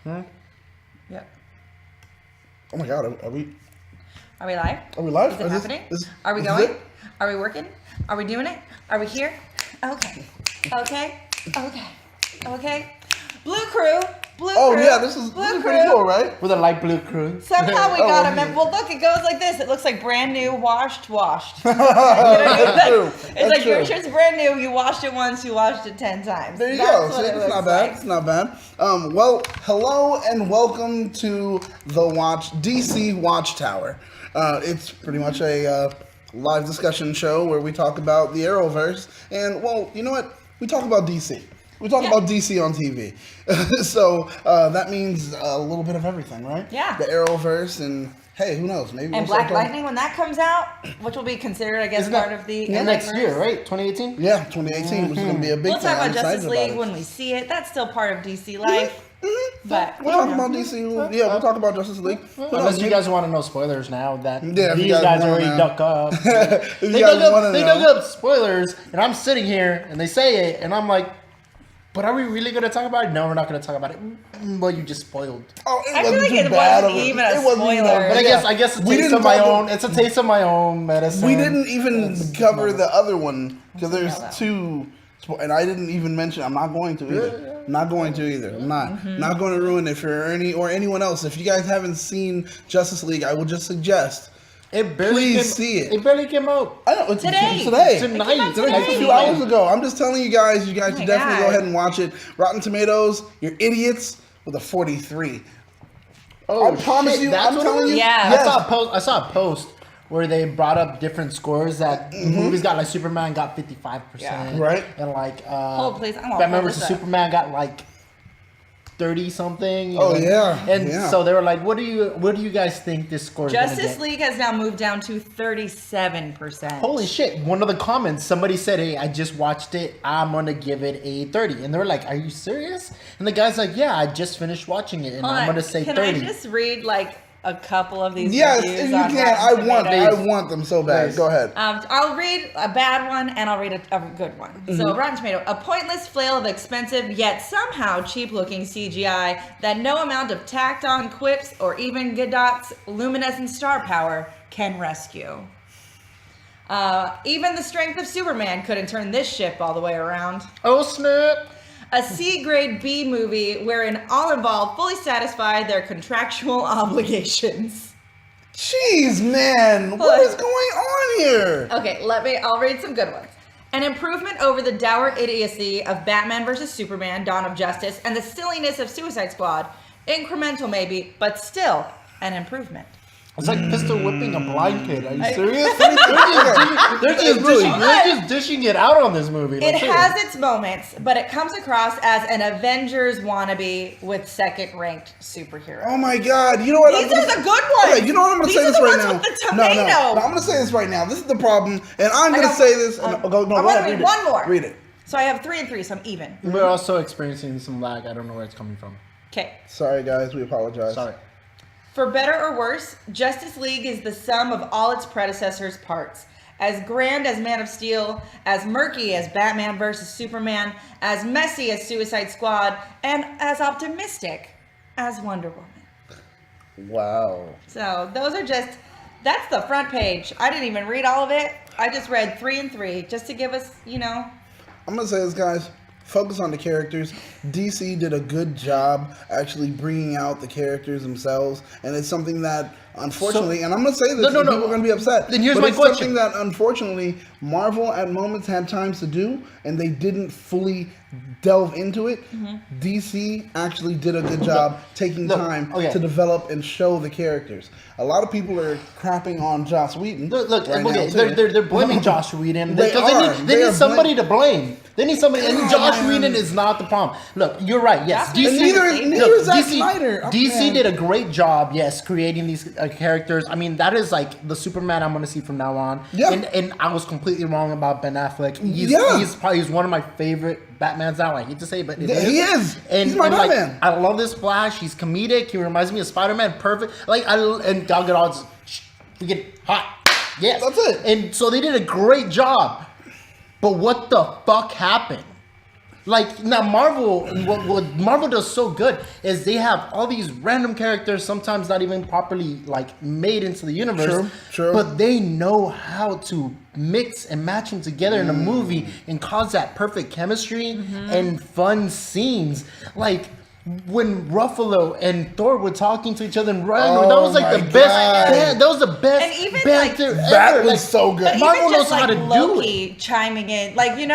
Yep. Oh my God, are we? Are we live? Are we live? Is it happening? Are we going? Are we working? Are we doing it? Are we here? Okay. Blue crew. Oh yeah, this is pretty cool, right? With a light blue crew. Somehow we got him. Well, look, it goes like this. It looks like brand new, washed. That's true. It's like your shirt's brand new. You washed it once. You washed it 10 times. There you go. See, it's not bad. It's not bad. Well, hello and welcome to the DC Watchtower. It's pretty much a live discussion show where we talk about the Arrowverse, and well, you know what? We talk about DC. We talk about DC on TV. So that means a little bit of everything, right? Yeah. The Arrowverse, and hey, who knows? Maybe and Black Lightning when that comes out, which will be considered, I guess, part of the next year, right? 2018? Yeah, 2018, which is going to be a big thing. We'll talk about Justice League when we see it. That's still part of DC life. But we'll talk about DC. Yeah, we'll talk about Justice League. Unless you guys want to know spoilers now that these guys already dug up. They dug up spoilers, and I'm sitting here, and they say it, and I'm like, but are we really going to talk about it? No, we're not going to talk about it. Well, you just spoiled. Oh, I feel like it wasn't even a spoiler. But I guess it's a taste of my own. It's a taste of my own medicine. We didn't even cover the other one because there's two, and I didn't even mention. I'm not going to either. I'm not going to either. I'm not going to ruin it for Ernie or anyone else. If you guys haven't seen Justice League, I would just suggest. See it. It barely came out. I know. It's today. Tonight. Like a few hours ago. I'm just telling you guys. You guys should definitely go ahead and watch it. Rotten Tomatoes, you're idiots with a 43. Oh, I promise you. I'm telling you. Yeah. Yes. I saw a post where they brought up different scores that movies got. Like Superman got 55%, right? And like hold please. Batman vs Superman got like 30 something. So they were like, "What do you guys think this score is gonna get?" Justice League has now moved down to 37%. Holy shit! One of the comments, somebody said, "Hey, I just watched it. I'm gonna give it a 30." And they were like, "Are you serious?" And the guy's like, "Yeah, I just finished watching it, and I'm gonna say 30." Can I just read like a couple of these yes, reviews? Yes, if you can. I want them so bad. Go ahead. I'll read a bad one and I'll read a good one. So Rotten Tomato, a pointless flail of expensive yet somehow cheap-looking CGI that no amount of tacked-on quips or even Godot's luminescent star power can rescue. Even the strength of Superman couldn't turn this ship all the way around. Oh snap! A C-grade B movie wherein all involved fully satisfied their contractual obligations. Jeez, man. What is going on here? Okay, I'll read some good ones. An improvement over the dour idiocy of Batman vs. Superman, Dawn of Justice, and the silliness of Suicide Squad. Incremental maybe, but still an improvement. It's like pistol whipping a blind kid. Are you serious? They're just dishing it out on this movie. It has its moments, but it comes across as an Avengers wannabe with second-ranked superhero. Oh my God! You know what? These are the good ones. Okay, you know what? I'm going to say this right now. With the tomato. No, I'm going to say this right now. This is the problem, and I'm going to say this. I'm going to read one more. Read it. So I have 3 and 3, so I'm even. We're also experiencing some lag. I don't know where it's coming from. Okay. Sorry, guys. We apologize. Sorry. For better or worse, Justice League is the sum of all its predecessors' parts. As grand as Man of Steel, as murky as Batman vs. Superman, as messy as Suicide Squad, and as optimistic as Wonder Woman. Wow. So those are that's the front page. I didn't even read all of it. I just read 3 and 3 just to give us, I'm going to say this, guys. Focus on the characters. DC did a good job actually bringing out the characters themselves, and it's something that, unfortunately, and I'm going to say this, people are going to be upset. Then here's my question. Something that, unfortunately, Marvel at moments had times to do, and they didn't fully delve into it. DC actually did a good job taking time to develop and show the characters. A lot of people are crapping on Joss Whedon. They're blaming Joss Whedon because they need somebody to blame. They need somebody, and Joss Whedon is not the problem. Look, you're right. Yes, neither Zack Snyder. DC did a great job. Yes, creating these characters. I mean, that is like the Superman I'm going to see from now on. Yeah. And I was completely wrong about Ben Affleck. He's one of my favorite Batmans now. I hate to say it, but he is. And, he's my Batman. Like, I love this Flash. He's comedic. He reminds me of Spider-Man. Perfect. And Gal Gadot's freaking hot. Yes. That's it. And so they did a great job. But what the fuck happened? Like now, Marvel, what Marvel does so good is they have all these random characters, sometimes not even properly like made into the universe. True. But they know how to mix and match them together in a movie and cause that perfect chemistry and fun scenes. Like when Ruffalo and Thor were talking to each other and Ryan, that was like the best. That was the best. And even banter like, ever. that was Like, so good. But Marvel even just knows how like to do Loki chiming in, like when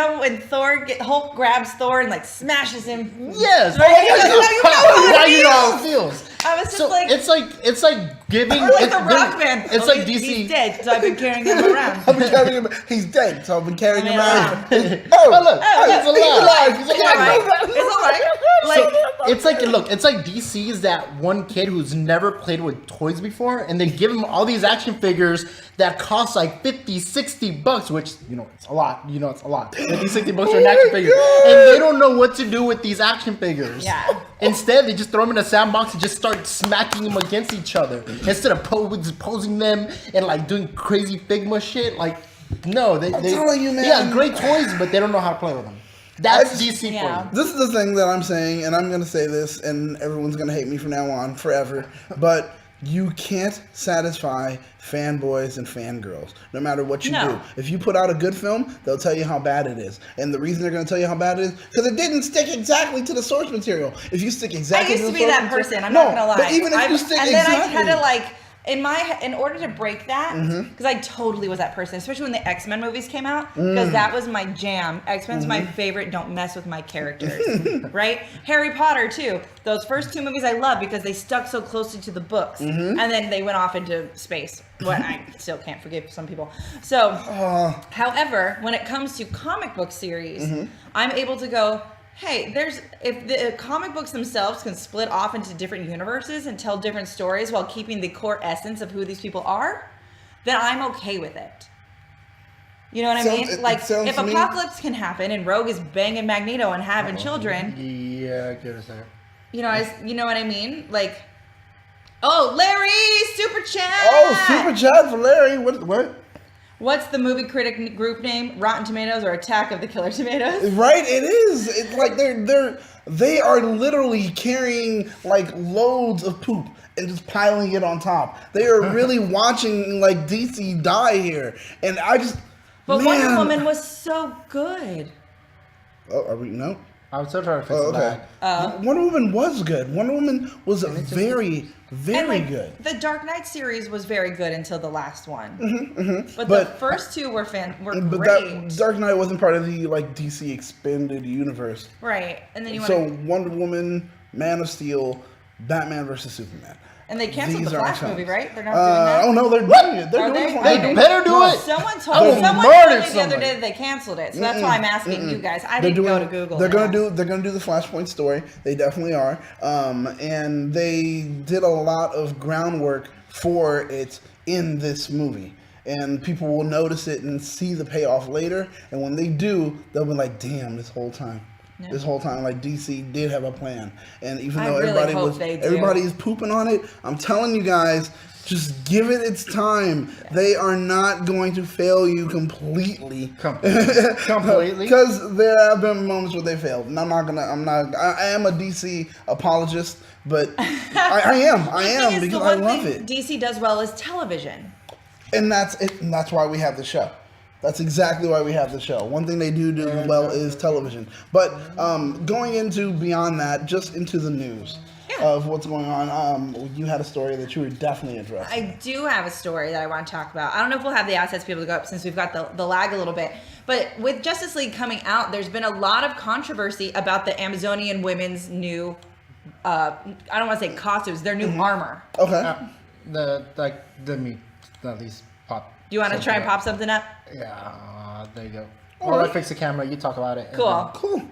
Hulk grabs Thor and like smashes him. Yes. Right? You know how it Now you know how it feels. I was just So like, it's like giving. or like the Rock band. It's Oh, like DC. He's dead, so I've been carrying him around. I've been carrying him. He's dead, so I've been carrying him around. Oh look, he's alive. He's He's alive. alive. It's alright. Like, It's like DC is that one kid who's never played with toys before, and they give him all these action figures that cost like $50-$60, which it's a lot. It's a lot. $50-$60 for an action figure, and they don't know what to do with these action figures. Yeah. Instead, they just throw them in a sandbox and just start smacking them against each other instead of posing them and like doing crazy Figma shit. Like, no, they telling you, man. Yeah, great toys, but they don't know how to play with them. That's DC for Yeah. you. This is the thing that I'm saying, and I'm going to say this, and everyone's going to hate me from now on forever, but you can't satisfy fanboys and fangirls, no matter what you do. If you put out a good film, they'll tell you how bad it is. And the reason they're going to tell you how bad it is, because it didn't stick exactly to the source material. If you stick exactly to the source material... I used to be that person, I'm not going to lie. But even if you stick and exactly... then I kind of like... In order to break that, because I totally was that person, especially when the X-Men movies came out, because that was my jam. X-Men's my favorite. Don't mess with my characters, right? Harry Potter too. Those first two movies I love because they stuck so closely to the books, and then they went off into space. What I still can't forgive some people. So, however, when it comes to comic book series, I'm able to go, hey, if the comic books themselves can split off into different universes and tell different stories while keeping the core essence of who these people are, then I'm okay with it. You know what I mean? Like, if Apocalypse can happen and Rogue is banging Magneto and having children. Yeah, give it a second. You know what I mean? Like, oh, Larry, Super Chat! Oh, Super Chat for Larry. What? What's the movie critic group name? Rotten Tomatoes or Attack of the Killer Tomatoes? Right, it is. It's like they are literally carrying like loads of poop and just piling it on top. They are really watching like DC die here, and I just. But Wonder Woman was so good. Oh, are we no? I'm still trying to fix the bag. Wonder Woman was good. Wonder Woman was very good. The Dark Knight series was very good until the last one. But the first two were great. That Dark Knight wasn't part of the like DC expanded universe. Right. And then Wonder Woman, Man of Steel, Batman versus Superman. And they canceled the Flash movie, right? They're not doing that? Oh no, they're doing it. They're doing it. They better do it. Someone told me the other day that they canceled it. So that's why I'm asking you guys. I didn't go to Google. They're gonna do the Flashpoint story. They definitely are. And they did a lot of groundwork for it in this movie. And people will notice it and see the payoff later. And when they do, they'll be like, damn, this whole time, like DC did have a plan. And even though everybody is pooping on it, I'm telling you guys, just give it its time. Yeah. They are not going to fail you completely. Completely. Because there have been moments where they failed. And I am a DC apologist, but I am because I love it. DC does well is television. And that's it. And that's why we have the show. That's exactly why we have the show. One thing they do well is television. But going into beyond that, just into the news of what's going on, you had a story that you were definitely addressing. I do have a story that I want to talk about. I don't know if we'll have the assets to be able to go up since we've got the lag a little bit. But with Justice League coming out, there's been a lot of controversy about the Amazonian women's new, I don't want to say costumes, their new armor. Okay. These pop. Do you want to try and pop something up? Yeah, there you go. I'll fix the camera. You talk about it. Cool.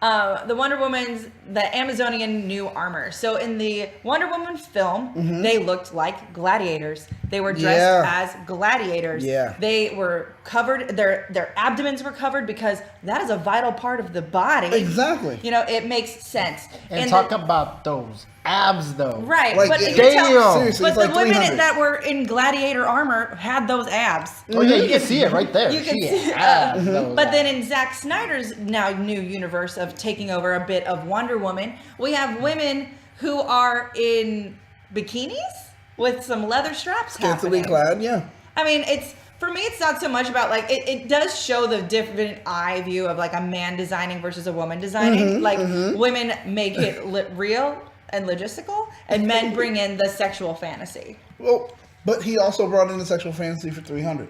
The Amazonian new armor. So in the Wonder Woman film, they looked like gladiators. They were dressed as gladiators. Yeah. They were covered, their abdomens were covered because that is a vital part of the body. Exactly. You know, it makes sense. And talk about those abs, though. Right. Like, but seriously, but the like women 300. that were in gladiator armor had those abs. Oh yeah, you can see it right there. You can She see has those But abs. then in Zack Snyder's now new universe of taking over a bit of Wonder Woman, we have women who are in bikinis with some leather straps Scantily happening. clad, yeah. I mean, for me, it's not so much about like it does show the different eye view of like a man designing versus a woman designing. Women make it real and logistical, and men bring in the sexual fantasy. Well, but he also brought in the sexual fantasy for 300.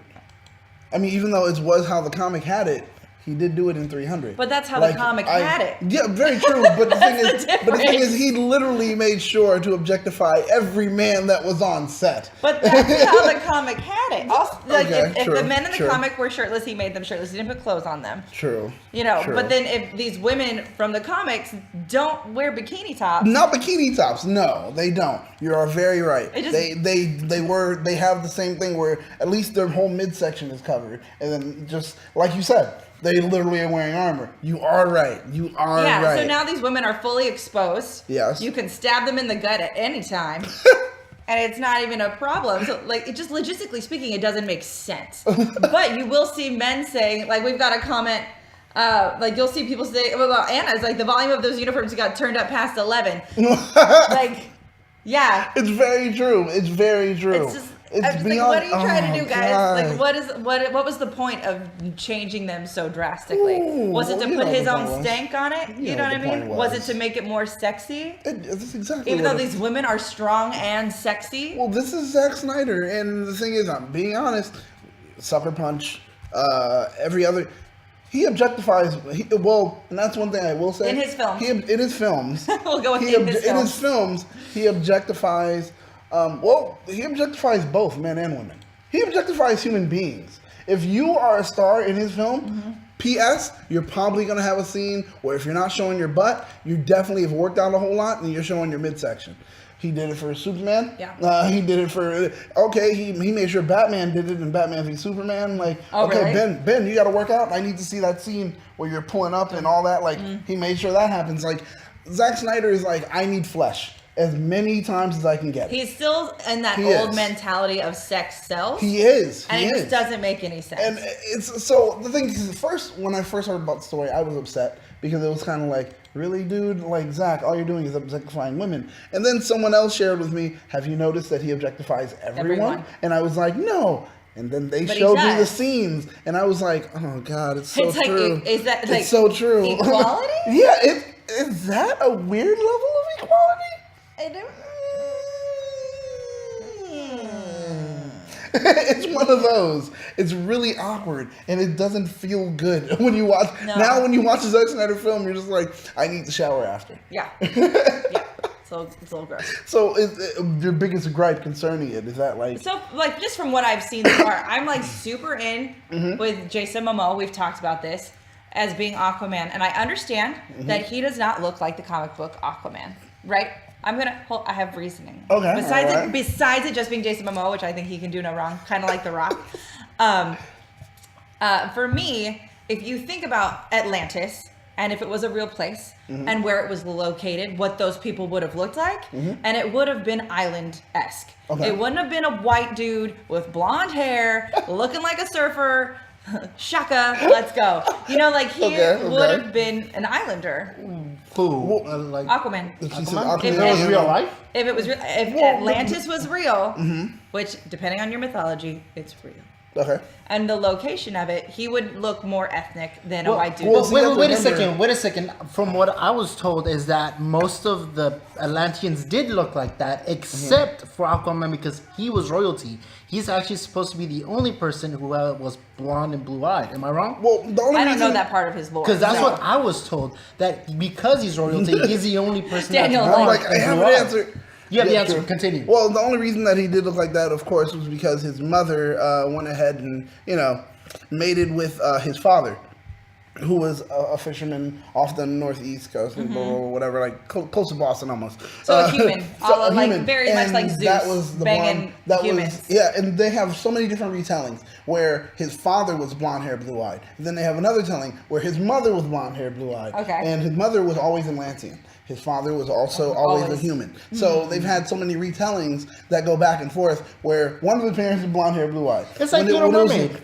I mean, even though it was how the comic had it, he did do it in 300. But that's how the comic had it. Yeah, very true. But the thing is, he literally made sure to objectify every man that was on set. But that's how the comic had it. Also, like if true, the men in the true. comic were shirtless, he made them shirtless. He didn't put clothes on them. True. You know, True. but then if these women from the comics don't wear bikini tops, Not bikini tops. No, they don't. You are very right. It just- They have the same thing where at least their whole midsection is covered, and then just like you said, they literally are wearing armor. You are right. You are yeah. right. So now these women are fully exposed. Yes. You can stab them in the gut at any time. And it's not even a problem. So, like, it just logistically speaking, it doesn't make sense. But you will see men saying, like, we've got a comment, like, you'll see people say, well, Anna's like, the volume of those uniforms got turned up past 11. Like, yeah. It's very true. It's very true. It's just, It's I was beyond. like, what are you trying to do, guys? God. Like, what was the point of changing them so drastically? Ooh, was it to you put know his the own point was. stank on it? You You know know what I the point mean? Was it was. to make it more sexy? That's exactly. Even what though it- these women are strong and sexy. Well, this is Zack Snyder, and the thing is, I'm being honest. Sucker Punch, every other. He objectifies. And that's one thing I will say. In his films. In his films. We'll go with he in his in his films. films, he objectifies. He objectifies both men and women. He objectifies human beings. If you are a star in his film, P.S., you're probably going to have a scene where if you're not showing your butt, you definitely have worked out a whole lot and you're showing your midsection. He did it for Superman. Yeah. He did it for, he made sure Batman did it in Batman v Superman. Like, Oh, okay, really? Ben, you got to work out. I need to see that scene where you're pulling up and all that. Like, he made sure that happens. Like, Zack Snyder is like, I need flesh as many times as I can get it. He's still in that He old is. mentality of sex sells. He is. And he it is. just doesn't make any sense. And it's so the thing is, when I first heard about the story, I was upset because it was kind of like, really, dude, like Zach, all you're doing is objectifying women. And then someone else shared with me, have you noticed that he objectifies everyone? And I was like, no. And then they But he showed me the does. scenes, and I was like, oh god, it's so It's like, true. is that like it's so true? equality? Yeah. Is that a weird level of equality? I don't. It's one of those. It's really awkward, and it doesn't feel good when you watch. No. Now, when you watch a Zack Snyder film, you're just like, I need to shower after. Yeah. Yeah. So it's a little gross. So, your biggest gripe concerning it is that like, So, like, just from what I've seen so far, I'm like super in with Jason Momoa. We've talked about this as being Aquaman, and I understand that he does not look like the comic book Aquaman, right? I have reasoning. Okay, Besides it just being Jason Momoa, which I think he can do no wrong, kind of like The Rock. For me, if you think about Atlantis, and if it was a real place, and where it was located, what those people would have looked like, and it would have been island-esque. Okay. It wouldn't have been a white dude with blonde hair, looking like a surfer. Shaka, let's go. You know, like he would have been an islander. Who? Like Aquaman. She said Aquaman? Aquaman. If it was real life? If it was real, if Atlantis was real, which depending on your mythology, it's real. Okay. And the location of it, he would look more ethnic than a white dude. well, see, that's Wait a second. From what I was told is that most of the Atlanteans did look like that, except for Aquaman because he was royalty. He's actually supposed to be the only person who was blonde and blue-eyed. Am I wrong? Well, the only I don't reason, know that part of his lore. Because that's No. what I was told. That because he's royalty, he's the only person Daniel, that's I'm blonde like, I and have an blue-eyed. answer. You have the Yeah, answer. true. Continue. Well, the only reason that he did look like that, of course, was because his mother went ahead and, mated with his father. who was a fisherman off the northeast coast, or whatever, like close to Boston almost. So a human, very much like Zeus, that was the banging humans. And they have so many different retellings where his father was blonde hair, blue eyed. Then they have another telling where his mother was blonde hair, blue eyed. Okay. And his mother was always Atlantean. His father was also always a human. So they've had so many retellings that go back and forth where one of the parents was blonde hair, blue eyed. It's like Little Mermaid.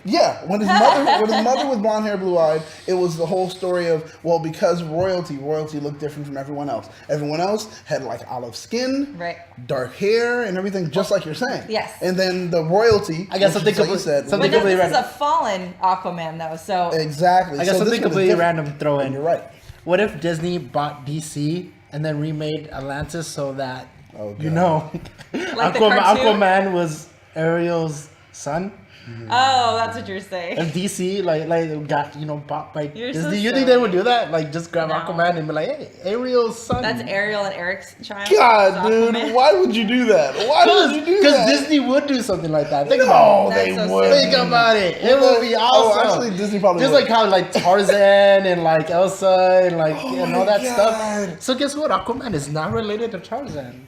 When his mother was blonde hair, blue eyed, it was the whole story of, well, because royalty looked different from everyone else. Everyone else had like olive skin, dark hair, and everything, just like you're saying. Yes. And then the royalty, I guess something completely said. But this is a fallen Aquaman, though. So exactly. I guess something completely random throw in. You're right. What if Disney bought DC and then remade Atlantis so that like Aquaman was Ariel's son? Oh, that's what you're saying. If DC like got bought by Disney, so you think they would do that? Like just grab Aquaman and be like, hey, Ariel's son. That's Ariel and Eric's child. God, dude, why would you do that? Why would you do that? Because Disney would do something like that. Think about it. Think about it. It would be awesome. Oh, actually, Disney probably just would. like how like Tarzan and like Elsa and and all that stuff. So guess what? Aquaman is not related to Tarzan.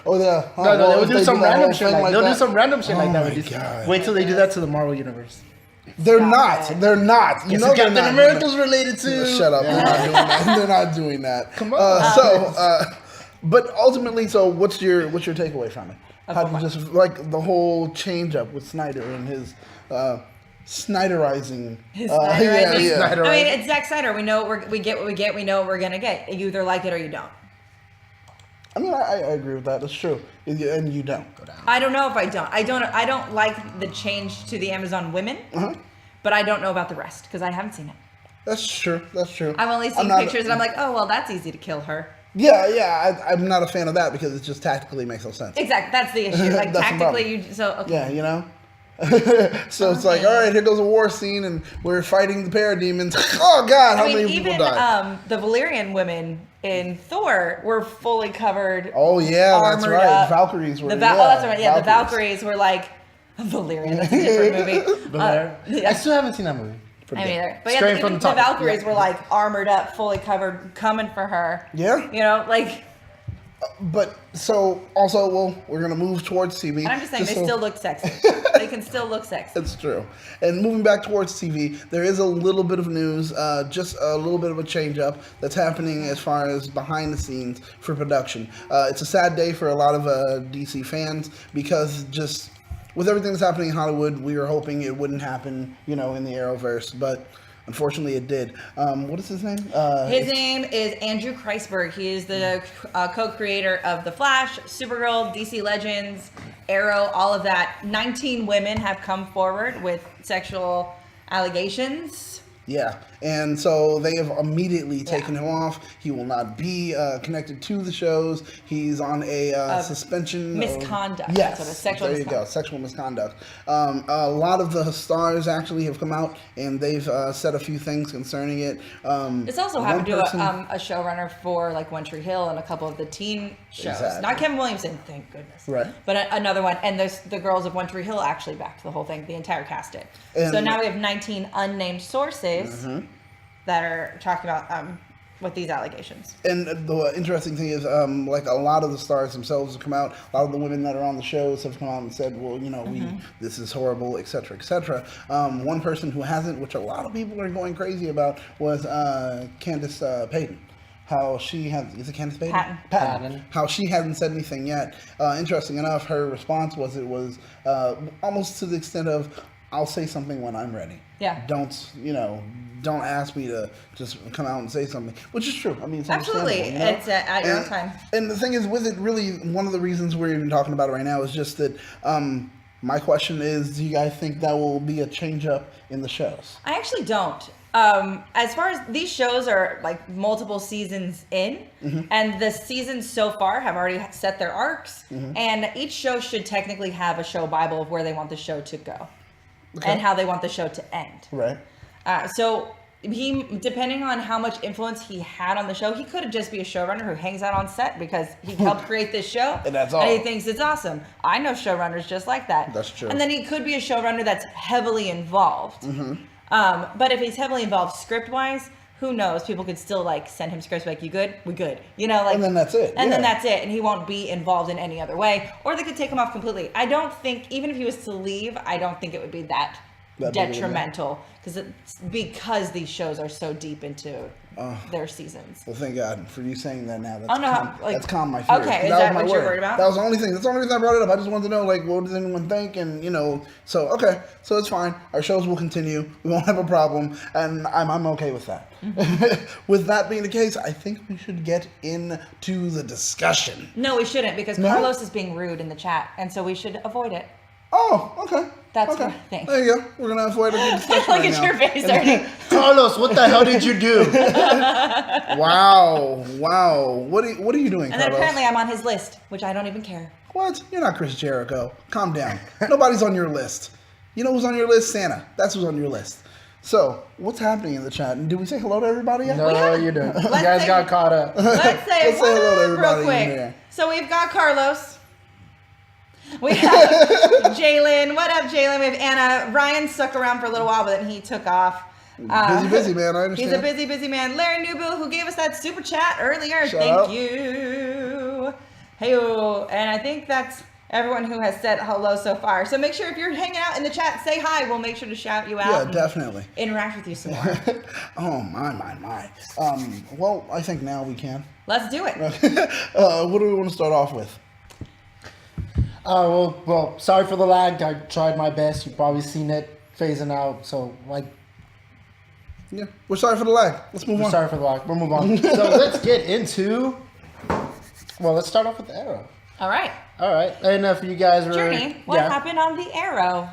Oh yeah. No, they would do some random shit like they'll do some random shit like that with DC. God. Wait till they do that to the Marvel universe. They're not. You know Captain America's related to. Shut up. They're not doing that. Come on. But ultimately, so what's your takeaway from it? How do you just like the whole change up with Snyder and his Snyderizing? Snyderizing. I mean, it's Zack Snyder. We know we get what we get. We know what we're gonna get. You either like it or you don't. I mean, I agree with that. It's true, and you don't. I don't know if I don't. I don't like the change to the Amazon women, but I don't know about the rest because I haven't seen it. That's true. I've only seen pictures, and I'm like, oh well, that's easy to kill her. Yeah. I'm not a fan of that because it just tactically makes no sense. Exactly, that's the issue. Like tactically, Yeah, So it's like, all right, here goes a war scene, and we're fighting the parademons. Oh God, how many people died? The Valyrian women in Thor were fully covered. Oh yeah, that's right. Up. Valkyries were. That's right. Yeah, the Valkyries were like Valyrian. That's a different movie. I still haven't seen that movie. I mean, either. But yeah, the Valkyries were like armored up, fully covered, coming for her. Yeah. Like. But so also, well, we're gonna move towards TV. And I'm just saying, still look sexy. They can still look sexy. That's true. And moving back towards TV, there is a little bit of news, just a little bit of a change up that's happening as far as behind the scenes for production. It's a sad day for a lot of DC fans because just with everything that's happening in Hollywood, we were hoping it wouldn't happen, in the Arrowverse, but. Unfortunately, it did. What is his name? His name is Andrew Kreisberg. He is the co-creator of The Flash, Supergirl, DC Legends, Arrow, all of that. 19 women have come forward with sexual allegations. Yeah, and so they have immediately taken him off. He will not be connected to the shows. He's on a suspension. Misconduct. Yes, sort of sexual there you go, sexual misconduct. A lot of the stars actually have come out, and they've said a few things concerning it. This also happened to a showrunner for like One Tree Hill and a couple of the teen shows. Exactly. Not Kevin Williamson, thank goodness. Right. But another one, and the girls of One Tree Hill actually backed the whole thing. The entire cast did. And so now we have 19 unnamed sources that are talking about with these allegations. And the interesting thing is, like a lot of the stars themselves have come out. A lot of the women that are on the shows have come out and said, "Well, this is horrible, etc., etc." One person who hasn't, which a lot of people are going crazy about, was Candace Payton. How she has, is it Candace Payton? Patton. How she hasn't said anything yet. Interesting enough, her response was almost to the extent of, "I'll say something when I'm ready." Yeah. Don't ask me to just come out and say something, which is true. I mean, it's absolutely, it's at your own time. And the thing is, with it, really, one of the reasons we're even talking about it right now is just that. My question is, do you guys think that will be a change up in the shows? I actually don't. As far as these shows are like multiple seasons in, and the seasons so far have already set their arcs, and each show should technically have a show Bible of where they want the show to go. Okay. And how they want the show to end. Right. So he, depending on how much influence he had on the show, he could just be a showrunner who hangs out on set because he helped create this show. And that's all. And he thinks it's awesome. I know showrunners just like that. That's true. And then he could be a showrunner that's heavily involved. But if he's heavily involved script-wise, who knows? People could still like send him scripts like, "You good? We good." You know, like, and then that's it. And then that's it, and he won't be involved in any other way. Or they could take him off completely. I don't think, even if he was to leave, I don't think it would be that detrimental because these shows are so deep into their seasons. Well, thank God for you saying that now. That's calmed my fears. Okay, is that what you're worried about? That was the only thing. That's the only reason I brought it up. I just wanted to know, like, what does anyone think? And, so, okay. So it's fine. Our shows will continue. We won't have a problem. And I'm okay with that. Mm-hmm. With that being the case, I think we should get into the discussion. No, we shouldn't, because Carlos is being rude in the chat. And so we should avoid it. Oh, okay. That's what I think. There you go. We're going to avoid a good discussion. Look at your face, Ernie. Carlos, what the hell did you do? Wow. What are you doing, And Carlos? then apparently I'm on his list, which I don't even care. What? You're not Chris Jericho. Calm down. Nobody's on your list. You know who's on your list? Santa. That's who's on your list. So, what's happening in the chat? And did we say hello to everybody yet? No, you didn't. You guys got caught up. Let's say hello to everybody real quick. in here. So we've got Carlos. We have Jalen. What up, Jalen? We have Anna. Ryan stuck around for a little while, but then he took off. Busy man, I understand. He's a busy man. Larry Newbill, who gave us that super chat earlier. Thank you. Hey-o. And I think that's everyone who has said hello so far. So make sure if you're hanging out in the chat, say hi. We'll make sure to shout you out. Yeah, definitely. Interact with you some more. Oh, my. Well, I think now we can. Let's do it. What do we want to start off with? Well, sorry for the lag. I tried my best. You've probably seen it phasing out. So, yeah, we're sorry for the lag. Let's move on. Sorry for the lag. We'll move on. So let's get into. Well, let's start off with the Arrow. All right. And if you guys were Journey, what happened on the Arrow?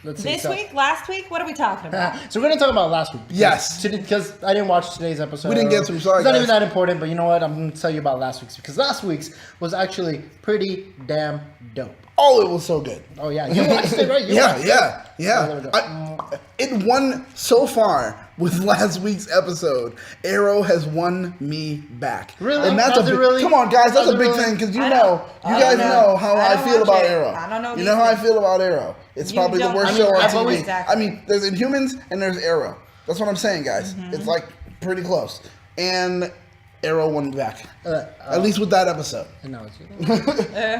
Let's see. This week, last week, what are we talking about? So we're going to talk about last week. Yes. Because I didn't watch today's episode. We didn't get to. Sorry, It's not guys. even that important, but you know what? I'm going to tell you about last week's. Because last week's was actually pretty damn dope. Oh, it was so good. Oh, yeah. You watched it, right? Yeah. It won so far with last week's episode. Arrow has won me back. Really? And that's Really? Come on, guys. That's Does a it big really? thing because you I guys know how I feel watch about it. Arrow. I don't know You these know how I things. feel about Arrow. It's You probably the don't- worst I mean, show on I've TV. always- Exactly. I mean, there's Inhumans and there's Arrow. That's what I'm saying, guys. Mm-hmm. It's like pretty close. And Arrow won me back. At least with that episode. No, it's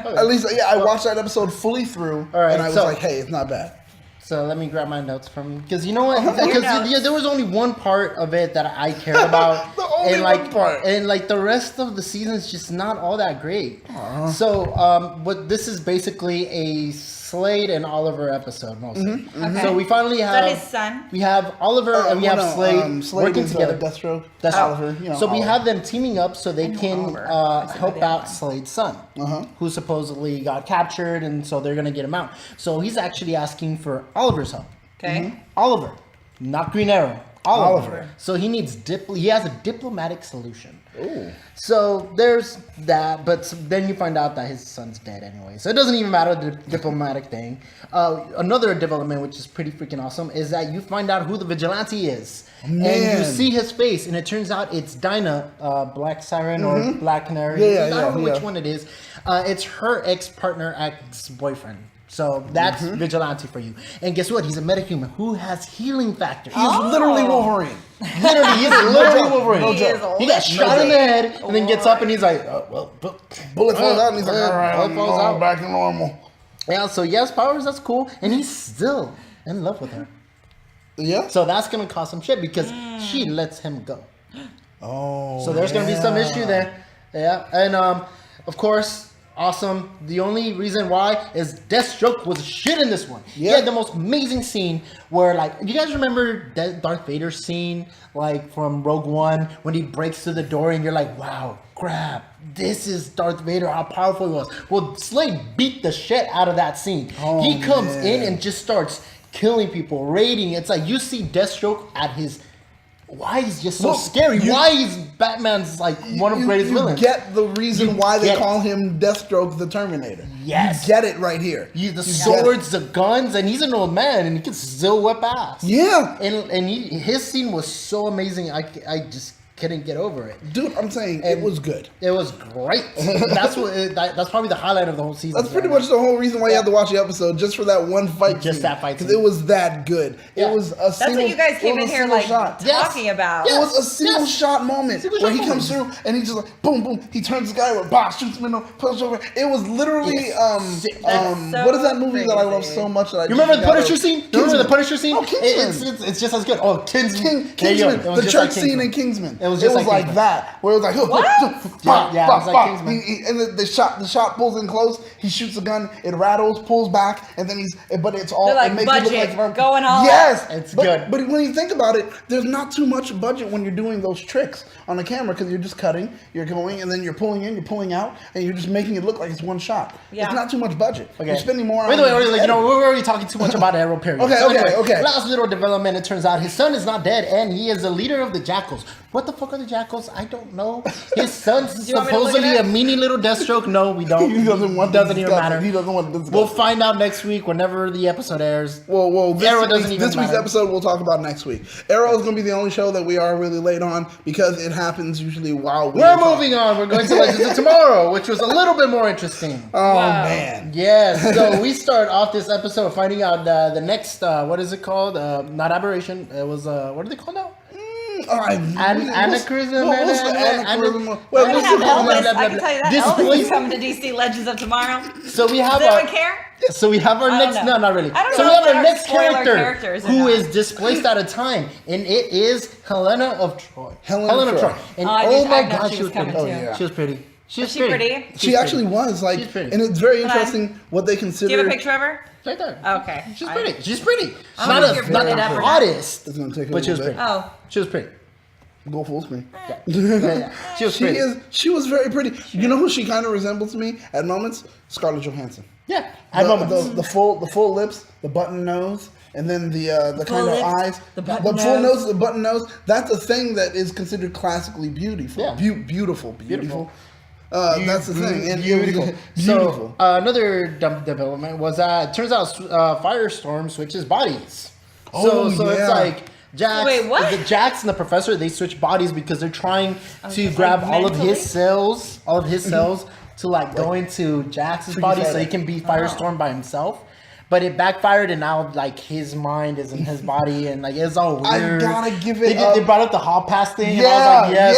At least, I watched that episode fully through, All right, and I was so- like, hey, it's not bad. So let me grab my notes from you. Because you know what? Your Because notes. there was only one part of it that I cared about. The only and like, one part. And like the rest of the season is just not all that great. So but this is basically a Slade and Oliver episode mostly. Okay. So we finally have that his son? We have Oliver and we have Slade working is, together. Deathstroke. That's Oliver. So we Oliver. have them teaming up so they can Oliver. I said help the other out one. Slade's son, who supposedly got captured, and so they're gonna get him out. So he's actually asking for Oliver's help. Okay. Oliver, not Green Arrow. Oliver. Oliver. So he needs he has a diplomatic solution. Ooh. So there's that, but then you find out that his son's dead anyway. So it doesn't even matter the diplomatic thing. Another development, which is pretty freaking awesome, is that you find out who the vigilante is. And Man. you see his face, and it turns out it's Dinah, Black Siren or Black Canary. Yeah, I don't know yeah. which one it is. It's her ex-partner, ex-boyfriend. So that's vigilante for you. And guess what? He's a metahuman who has healing factor. He's literally Wolverine. Literally, he's literally Wolverine. No He joke. is He got shot in the head and then gets up and he's like, Bullet falls out and he's like, all right, Bullet I'm falls out. back to normal. Yeah, so yes, powers, that's cool. And he's still in love with her. Yeah? So that's going to cause some shit because she lets him go. Oh. So there's going to be some issue there. Yeah. And of course, awesome. The only reason why is Deathstroke was shit in this one. He Yeah. had the most amazing scene where, like, you guys remember that Darth Vader scene, like, from Rogue One, when he breaks through the door and you're like, wow, crap, this is Darth Vader, how powerful he was. Well, Slade beat the shit out of that scene. Oh, He comes man. in and just starts killing people, raiding. It's like you see Deathstroke at his... Why he's just so Look, scary? Why he's Batman's like one of the greatest you villains? get the reason why they get it. call him Deathstroke the Terminator. Yes. You get it right here. The You get swords, the guns, and he's an old man, and he can still whip ass. it. Yeah. And his scene was so amazing. I just couldn't get over it. Dude, I'm saying it was good. It was great. That's probably the highlight of the whole season. That's pretty much the whole reason why you had to watch the episode, just for that one fight. Just that fight because it was that good. Yeah. It was a That's what you guys came in here like talking about. It was a single shot moment where he comes through and he just like boom boom. He turns the guy over, box shoots him in the push over. It was literally what is that movie that I love so much? That I you remember the Punisher scene? Kingsman. Remember the Punisher scene? Oh, Kingsman. It's just as good. Oh, Kingsman. Kingsman. The church scene in Kingsman. It was just like that, where it was like, What? Yeah, it was like Kingsman. And the shot pulls in close. He shoots the gun. It rattles, pulls back, and then but it's all. They're like, it makes budget. it look like We're going all yes, It's but, good. But when you think about it, there's not too much budget when you're doing those tricks on the camera because you're just cutting, you're going, and then you're pulling in, you're pulling out, and you're just making it look like it's one shot. Yeah. It's not too much budget. Okay. You're spending more. Wait, we're already talking too much about Arrow. Period. Okay. Last little development. It turns out his son is not dead, and he is the leader of the Jackals. What the fuck are the Jackals? I don't know. His son's you want me to look supposedly it a up? mini little Deathstroke. No, we don't. He doesn't want. Doesn't even matter. He doesn't want to discuss. We'll find out next week whenever the episode airs. Well, Arrow doesn't even this week's matter. episode we'll talk about next week. Arrow is going to be the only show that we are really late on because it happens usually while We're moving on. We're going to Legends of Tomorrow, which was a little bit more interesting. Oh Wow. man. Yes, so we start off this episode finding out the next, what is it called? Not Aberration. It was, what are they called now? Anachronism. What's the anachronism? We're gonna have Elvis. blah, blah, I can tell you that This Elvis place- is coming to DC Legends of Tomorrow. So we have Does anyone care? So we have our I don't next. know. No, not really. I don't So know we have if our they're next spoiler character characters or who not. is displaced out of time, and it is Helena of Troy. Helena of Troy. And I my know god, she she was was pretty. coming too. yeah. She was pretty. She was Was she pretty? She actually was like, She's pretty. and it's very Hold on. interesting what they consider. Do you have a picture of her? Right there. Okay. She's pretty. She's pretty. She's I not don't know if a you're not putting the it up or not. hottest, It's gonna take a but she was little pretty. bit. Oh. She was pretty. Go full screen. Yeah. She was pretty. She was very pretty. You know who she kind of resembles to me at moments? Scarlett Johansson. Yeah. At moments. The full lips, the button nose, and then the kind of lips, eyes, the button full nose. nose, the button nose. That's a thing that is considered classically beautiful. Yeah. Beautiful. That's the thing. And it was Beautiful. beautiful. So another dumb development was that it turns out Firestorm switches bodies. Oh, so yeah. it's like Jax, Wait, what? the Jax and the Professor, they switch bodies because they're trying to just grab like all of mentally? his cells, to like go into Jax's Freaky body so Friday. he can be Firestorm by himself. But it backfired, and now like his mind is in his body, and like it's all I weird. gotta give it They up. brought up the hall pass thing, and I was like, yes,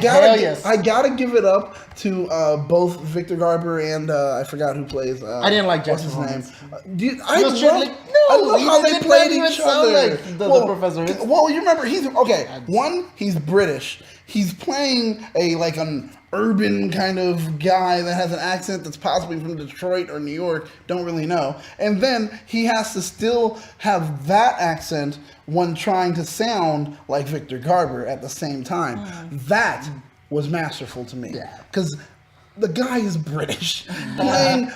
Hell yes. I gotta give it up to both Victor Garber and I forgot who plays. I didn't like what's Jack's his name. performance. I was love, like, I no, love he how they didn't played even each sound other. like the professor. Well, you remember he's British. He's playing an urban kind of guy that has an accent that's possibly from Detroit or New York, don't really know. And then he has to still have that accent when trying to sound like Victor Garber at the same time. That was masterful to me. Yeah. Because the guy is British,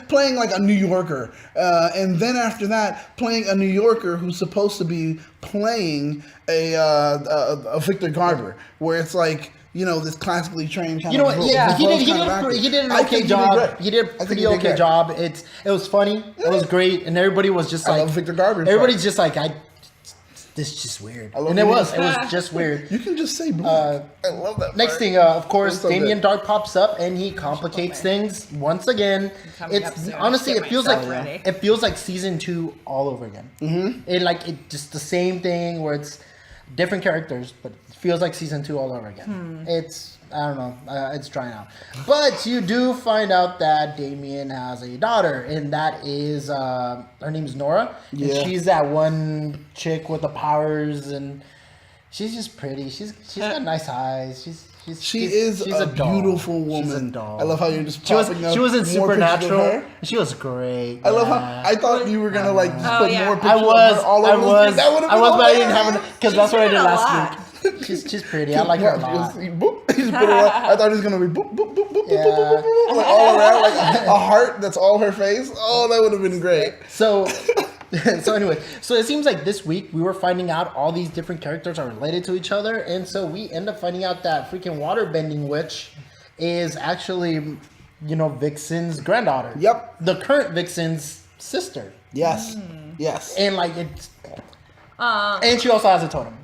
playing like a New Yorker, and then after that, playing a New Yorker who's supposed to be playing a Victor Garber, where it's like, you know, this classically trained kind You know of what? Yeah, he did an I okay think job. He did a I think pretty he did okay great. job. It was funny. It was great, and everybody was just I like love Victor Garber. Everybody's just like, this is just weird, I love and it him. was just weird. You can just say black. I love that. Next part. thing, of course, It was so Damien good. Dark pops up and he complicates things once again. Coming up It's soon. honestly, Get it feels like myself ready. it feels like season 2 all over again. Mm-hmm. It just the same thing where it's different characters, but it feels like season 2 all over again. It's I don't know, it's drying out. But you do find out that Damien has a daughter, and that is her name is Nora. Yeah. And she's that one chick with the powers, and she's just pretty. She's got nice eyes. She is a doll. beautiful She's a woman. doll. I love how you're just She was popping up in more pictures of Supernatural. her. She was great. I love yeah. how I thought you were gonna like just Oh, put yeah. more pictures I was, of her all over the screen. That would've been but I didn't have hilarious. because that's what I been did in a last lot. week. She's pretty. I like her a lot. He just put her on. I thought he was gonna be boop boop boop boop boop Yeah. boop boop boop, boop like all around, like a heart that's all her face. Oh, that would have been great. So, anyway, so it seems like this week we were finding out all these different characters are related to each other, and so we end up finding out that freaking waterbending witch is actually, Vixen's granddaughter. Yep. The current Vixen's sister, Yes, yes. and like it's, and she also has a totem.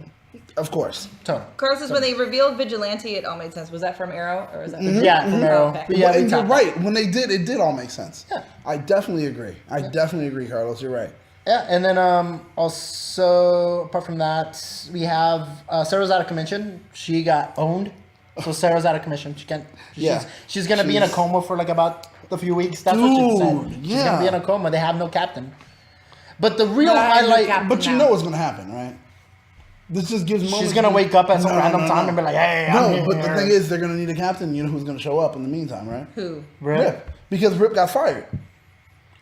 Of course. Totally. Carlos says when they revealed Vigilante, it all made sense. Was that from Arrow or was that? Yeah, from Arrow. Okay. But yeah, And you're right. When they did, it did all make sense. Yeah. I definitely agree. Carlos. You're right. Yeah, and then also apart from that, we have Sarah's out of commission. She got owned, so Sarah's out of commission. She can't. She's gonna be in a coma for like about a few weeks. That's what she said. She's gonna be in a coma. They have no captain. But the real highlight. But you know what's gonna happen, right? This just gives. She's gonna wake up at some random time and be like, "Hey, I'm here." But the thing is, they're gonna need a captain. You know who's gonna show up in the meantime, right? Who? Rip. Because Rip got fired.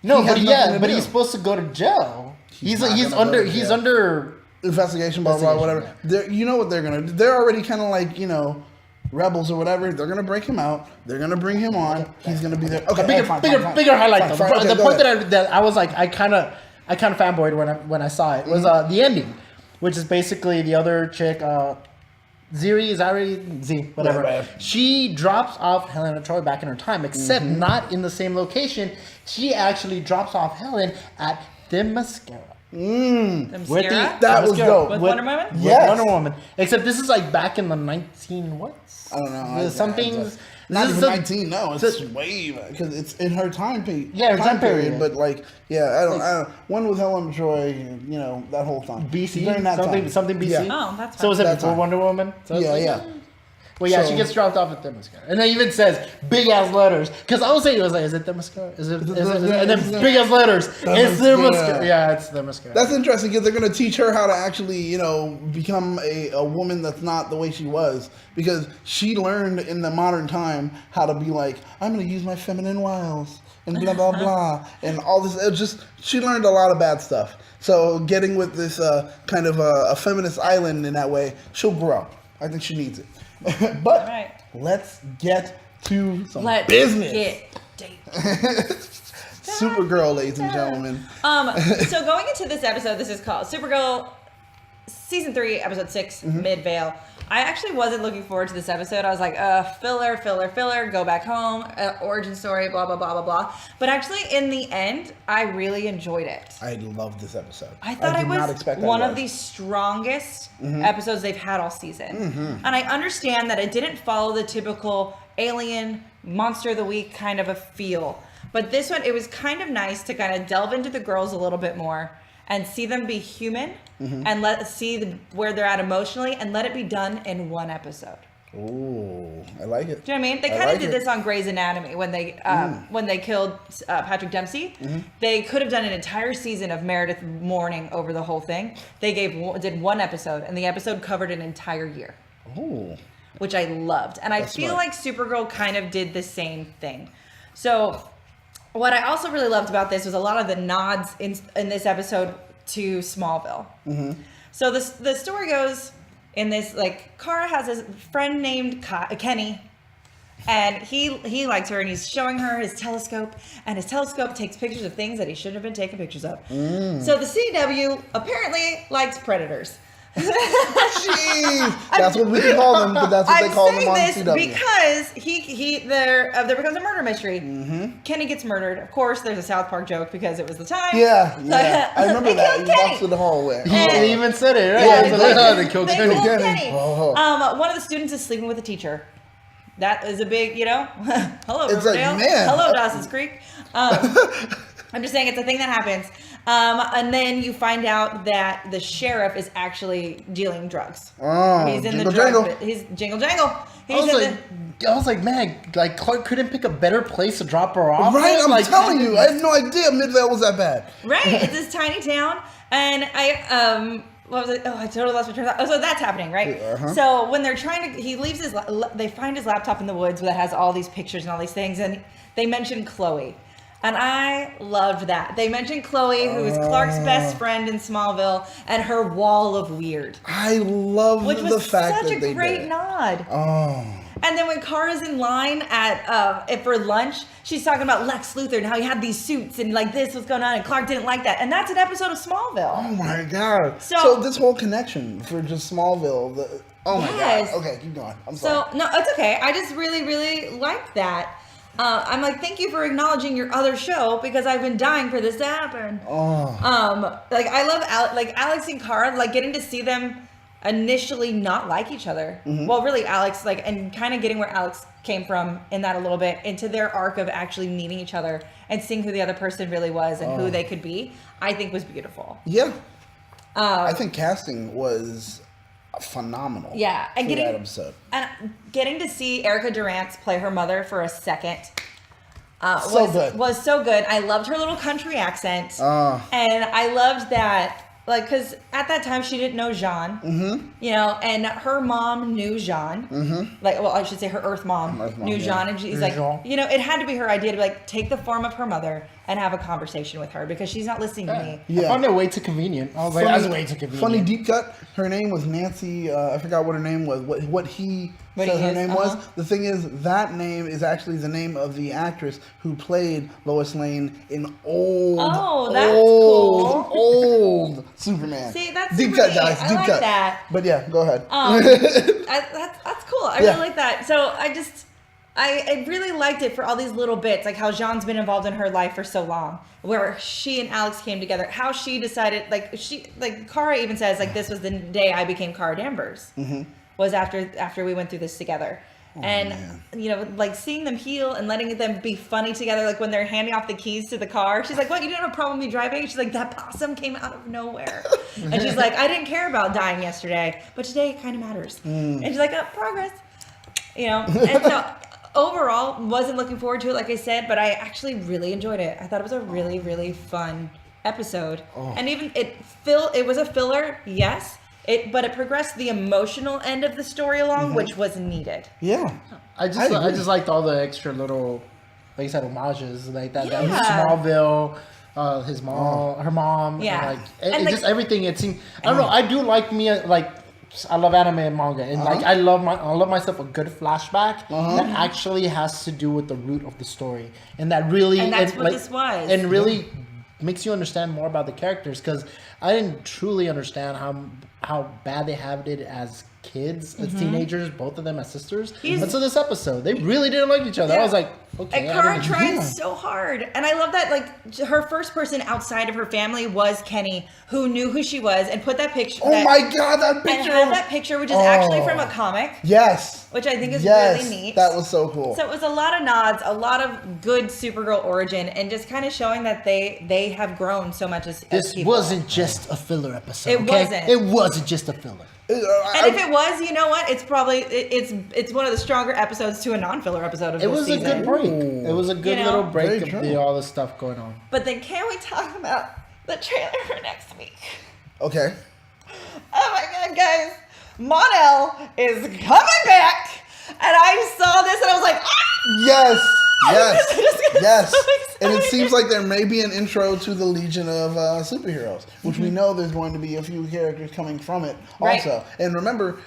No, but he's supposed to go to jail. He's under investigation, blah blah whatever. Yeah. You know what they're gonna do? They're already kind of like rebels or whatever. They're gonna break him out. They're gonna bring him on. He's gonna be there. Okay, bigger highlight though. Okay, the point that I was like, I kind of fanboyed when I saw it was the ending, which is basically the other chick. Z, whatever. Right. She drops off Helen of Troy back in her time, except not in the same location. She actually drops off Helen at Themyscira. That was dope. With Wonder Woman? Yes. Wonder Woman. Except this is like back in the 19 what? I don't know. Something's not even 19. No, it's way because it's in her time period. Yeah, time period. But like, I don't. One with Helen of Troy. That whole time. BC. During that something BC. Yeah. Oh, that's fine. So was it before Wonder Woman? So yeah. Well, yeah, she gets dropped off at Themyscira. And then even says big ass letters. Because I was saying, is it Themyscira? Is it? And then big ass letters. It's Themyscira. Yeah, it's Themyscira. That's interesting because they're going to teach her how to actually, become a woman that's not the way she was. Because she learned in the modern time how to be like, I'm going to use my feminine wiles and blah, blah, blah. And all this. She learned a lot of bad stuff. So getting with this kind of a feminist island in that way, she'll grow. I think she needs it. But let's get to some business. Supergirl, ladies and gentlemen. So going into this episode, this is called Supergirl Season 3, Episode 6, Midvale. I actually wasn't looking forward to this episode. I was like, filler, go back home, origin story, blah, blah, blah, blah, blah. But actually, in the end, I really enjoyed it. I loved this episode. I thought it was one of the strongest episodes they've had all season. And I understand that it didn't follow the typical alien, monster of the week kind of a feel. But this one, it was kind of nice to kind of delve into the girls a little bit more and see them be human and see where they're at emotionally and let it be done in one episode. Ooh, I like it. Do you know what I mean? They kind of did this on Grey's Anatomy when they killed Patrick Dempsey. They could have done an entire season of Meredith mourning over the whole thing. They did one episode, and the episode covered an entire year. Ooh. Which I loved. And I feel like Supergirl kind of did the same thing. So what I also really loved about this was a lot of the nods in this episode to Smallville. So the story goes in this, like, Kara has a friend named Kenny, and he likes her, and he's showing her his telescope, and his telescope takes pictures of things that he shouldn't have been taking pictures of. So the CW apparently likes predators. Jeez, that's what we can call them, but that's what they call them on CW. Because there becomes a murder mystery. Kenny gets murdered. Of course, there's a South Park joke because it was the time. Yeah. I remember that. He walks through the hallway. He even said it. Right? Yeah, they killed Kenny. One of the students is sleeping with a teacher. That is a big, hello, it's Riverdale. Like, man. Hello, Dawson's Creek. I'm just saying it's a thing that happens. And then you find out that the sheriff is actually dealing drugs. Oh, he's in jingle the drug. jangle. He's jingle jangle. I was like, man, like Clark couldn't pick a better place to drop her off. Right, I'm telling you, I had no idea Midvale was that bad. Right, it's this tiny town, and what was it? Oh, I totally lost my train of thought. Oh, so that's happening, right? So when they're trying to, he leaves they find his laptop in the woods that has all these pictures and all these things, and they mention Chloe. And I loved that. They mentioned Chloe, who is Clark's best friend in Smallville, and her wall of weird. I love the fact that they did it. Which was such a great nod. And then when Kara's in line for lunch, she's talking about Lex Luthor and how he had these suits and like this was going on, and Clark didn't like that. And that's an episode of Smallville. Oh my God. So this whole connection for just Smallville. Oh my God. Okay, keep going. I'm sorry. So, no, it's okay. I just really, really liked that. I'm like, thank you for acknowledging your other show because I've been dying for this to happen. Like I love Alex and Kara, like getting to see them initially not like each other. Well, really Alex, like, and kind of getting where Alex came from in that a little bit into their arc of actually meeting each other and seeing who the other person really was and who they could be, I think was beautiful. Yeah. I think casting was phenomenal. Yeah, and for that episode. And getting to see Erica Durant's play her mother for a second was so good. I loved her little country accent, and I loved that. Like, because at that time she didn't know Jean, you know, and her mom knew Jean. Like, well, I should say her Earth mom knew Jean, and she's like, you know, it had to be her idea to be like, take the form of her mother and have a conversation with her because she's not listening to me. Yeah. I found it way too convenient. I was like, that's way too convenient. Funny deep cut. Her name was Nancy. I forgot what her name was. What he said her name was. The thing is, that name is actually the name of the actress who played Lois Lane in old Superman. See, that's deep super cut, guys. I Deep like cut. that. But yeah, go ahead. That's cool. I really like that. So I really liked it for all these little bits, like how Jean's been involved in her life for so long, where she and Alex came together, how she decided, like Kara even says, like, this was the day I became Kara Danvers, was after we went through this together. You know, like seeing them heal and letting them be funny together, like when they're handing off the keys to the car, she's like, what, you didn't have a problem with me driving? She's like, that possum came out of nowhere. And she's like, I didn't care about dying yesterday, but today it kind of matters. And she's like, oh, progress. You know, and so overall, wasn't looking forward to it, like I said, but I actually really enjoyed it. I thought it was a really, really fun episode. And even it was a filler, yes, but it progressed the emotional end of the story along, which was needed. Yeah. I just liked all the extra little, like you said, homages, like that Smallville, his mom, her mom, and just everything. It seemed, I don't know, I do like I love anime and manga, and like I love myself a good flashback that actually has to do with the root of the story, and that really that's what this was, and really makes you understand more about the characters, because I didn't truly understand how bad they have it as kids, as teenagers, both of them as sisters. Until this episode, they really didn't like each other. I was like, okay. And Kara tried so hard, and I love that. Like, her first person outside of her family was Kenny, who knew who she was and put that picture. Oh my God, that picture! And had that picture, which is actually from a comic. Yes. Which I think is really neat. That was so cool. So it was a lot of nods, a lot of good Supergirl origin, and just kind of showing that they have grown so much as this people. Wasn't just a filler episode. It wasn't. It wasn't just a filler. And if it was, you know what? It's probably it's one of the stronger episodes to a non-filler episode of this season. It was a good break. It was a good little break of all this stuff going on. But then can we talk about the trailer for next week? Okay. Oh my God, guys. Mon-El is coming back. And I saw this and I was like, ah! Yes. Yes. So and it seems like there may be an intro to the Legion of Superheroes, which we know there's going to be a few characters coming from it also. Right. And remember,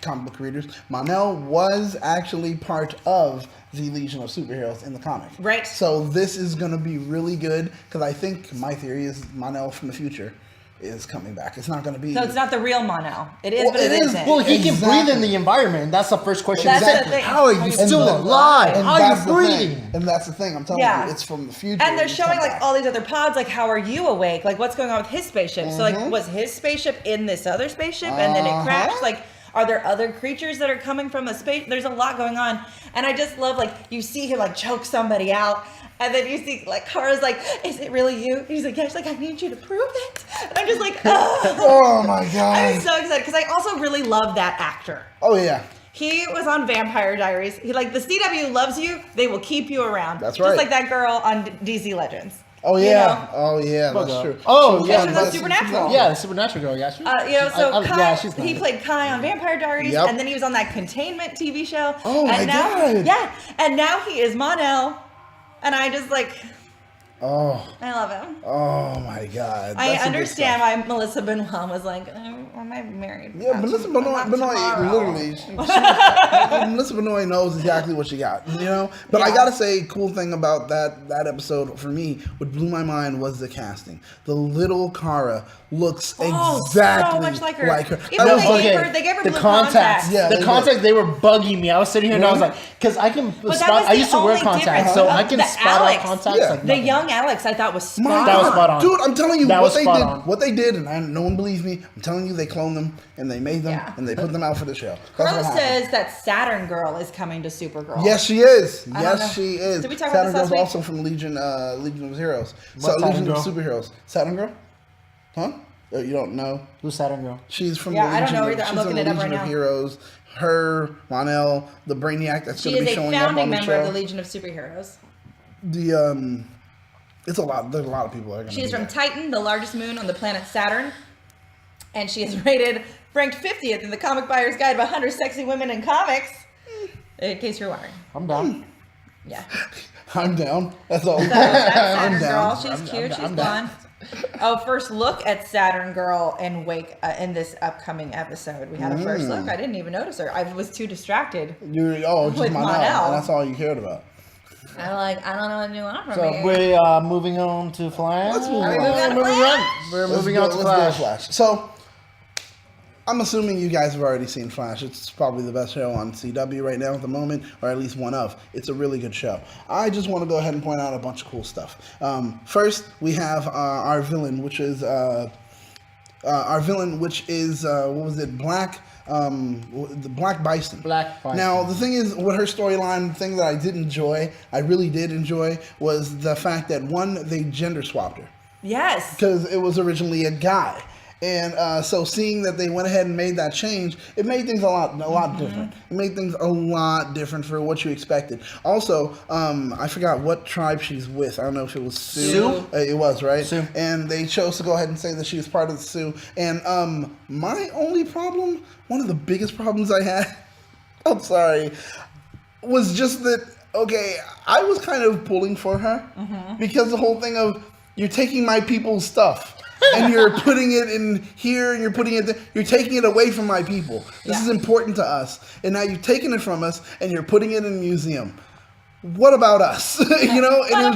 comic book readers, Mon-El was actually part of the Legion of Superheroes in the comic. Right. So this is going to be really good, because I think my theory is Mon-El from the future is coming back. It's not going to be... So it's not the real Mon-El. It is, but it isn't. Well, he can breathe in the environment. That's the first question. That's the thing. How are you still alive? How are you breathing? And that's the thing. I'm telling you, it's from the future. And they're showing like all these other pods, like how are you awake? Like what's going on with his spaceship? So like was his spaceship in this other spaceship and then it crashed? Like are there other creatures that are coming from a space? There's a lot going on. And I just love, like, you see him like choke somebody out. And then you see, like, Kara's like, is it really you? He's like, yeah. She's like, I need you to prove it. And I'm just like, oh my God. I'm so excited because I also really love that actor. Oh, yeah. He was on Vampire Diaries. He, like, the CW loves you. They will keep you around. That's right. Just like that girl on DC Legends. Oh, yeah. You know? Oh, yeah. That's true. Oh, yeah. She was on Supernatural. Yeah, the Supernatural girl. Yeah, you know, so Kai, he played Kai on Vampire Diaries, and then he was on that Containment TV show. Oh, my God. Yeah. And now he is Mon-El. And I just like, I love him. Oh my God. I understand why Melissa Benoist was like, am I married? Yeah, Melissa Benoist literally, Melissa Benoist knows exactly what she got, you know? But I gotta say, cool thing about that episode for me, what blew my mind was the casting. The little Kara looks exactly so much like her. Even though they gave her blue contacts. Yeah, the contacts, they were bugging me. I was sitting here and I was like, because I can spot, I used to wear contacts, so I can spot out contacts. Like the young Alex, I thought was My spot That was on. spot on. Dude, I'm telling you That was spot on. what they did, and no one believes me. I'm telling you, they cloned them and they made them Yeah. and they put them out for the show. That's Carla what happened. says that Saturn Girl is coming to Supergirl. Yes, she is. I don't know. Yes, she is. Did we talk about Saturn this last Girl's week? also from Legion of Heroes. What Saturn Legion Girl? of Superheroes. Saturn Girl? Huh? You don't know? Who's Saturn Girl? She's from Yeah, the I don't Legion know of, either. I'm she's looking in it the up right Legion now. of Heroes. Her, Monel, the Brainiac that's She going to is be a showing up founding on the member show. of the Legion of Superheroes. It's a lot. There's a lot of people that are going to She be is from there. Titan, the largest moon on the planet Saturn. And she is ranked 50th in the Comic Buyer's Guide of 100 Sexy Women in Comics. In case you're wondering. I'm down. Yeah. I'm down. That's all. That's Saturn down. Girl. She's cute. She's I'm blonde. Oh, first look at Saturn Girl in Wake in this upcoming episode. We had a first look. I didn't even notice her. I was too distracted. Just With Monel, Monel. and that's all you cared about. I don't know what you want from So me. we're moving on to Flash. Let's move Are we on. moving on to Moving Flash? on. We're Let's moving go- on to let's go Flash. Flash. So, I'm assuming you guys have already seen Flash. It's probably the best show on CW right now at the moment, or at least one of. It's a really good show. I just want to go ahead and point out a bunch of cool stuff. First, we have our villain, which is what was it? The Black Bison. Black Bison. Now, the thing is, with her storyline, the thing that I really did enjoy, was the fact that, one, they gender swapped her. Yes. Because it was originally a guy. And so seeing that they went ahead and made that change, it made things a lot different. It made things a lot different for what you expected. Also, I forgot what tribe she's with. I don't know if it was Sioux. It was, right? Sioux. And they chose to go ahead and say that she was part of the Sioux. And my only problem, one of the biggest problems I had, I'm sorry, was just that, okay, I was kind of pulling for her. Because the whole thing of, you're taking my people's stuff. And you're putting it in here, and you're putting it there. You're taking it away from my people. This is important to us. And now you've taken it from us, and you're putting it in a museum. What about us? You know? What about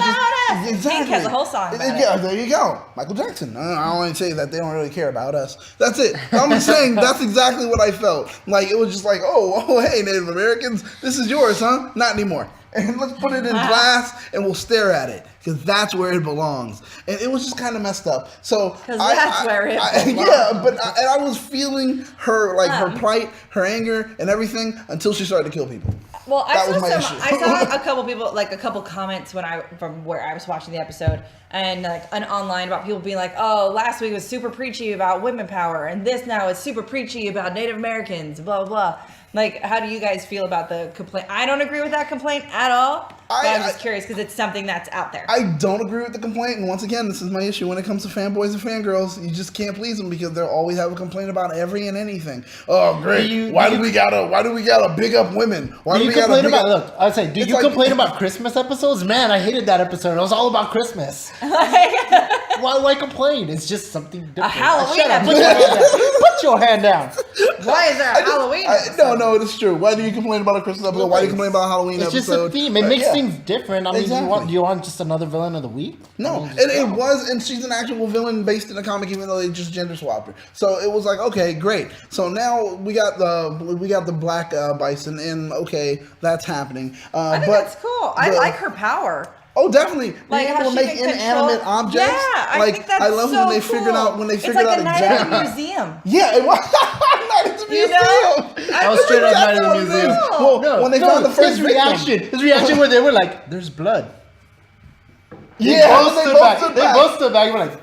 us? Exactly. Pink has a whole song about Yeah, there you go. Michael Jackson. I don't want to say that they don't really care about us. That's it. I'm just saying that's exactly what I felt. Like, it was just like, oh, hey, Native Americans, this is yours, huh? Not anymore. And let's put it in glass, and we'll stare at it, because that's where it belongs. And it was just kind of messed up. So Because that's where it belongs. yeah, but I was feeling her, like, her plight, her anger, and everything until she started to kill people. Well, That was my issue. I saw a couple people, like a couple comments from where I was watching the episode, and online about people being like, "Oh, last week was super preachy about women power, and this now is super preachy about Native Americans." Blah blah blah. Like, how do you guys feel about the complaint? I don't agree with that complaint at all. But I'm just curious because it's something that's out there. I don't agree with the complaint, and once again, this is my issue when it comes to fanboys and fangirls. You just can't please them because they'll always have a complaint about every and anything. Oh, great! Why do we gotta big up women? Why do we gotta complain big about? up? Look, I say, do you complain about Christmas episodes? Man, I hated that episode. It was all about Christmas. Why complain? It's just something different. A Halloween Shut up. episode. Put your hand down. Why is there a Halloween episode? No, it's true. Why do you complain about a Christmas episode? Why do you complain about a Halloween It's episode? just a theme. It makes Yeah. things different. I mean, Exactly. do you want just another villain of the week? No, I mean, and it was, and she's an actual villain based in a comic, even though they just gender swapped her. So it was like, okay, great. So now we got the Black Bison, and okay, that's happening. I think that's cool. I like her power. Oh, definitely. Like Being how able to she make can inanimate control. objects. Yeah, I like, think that's I love so when they cool. figured out It's like a night at exactly. the museum. Yeah, it was not at the You museum. know? I was straight up night at the That's what it museum. is. Well, when they found the first his reaction where they were like, "There's blood." Yeah, They both stood back. They were like,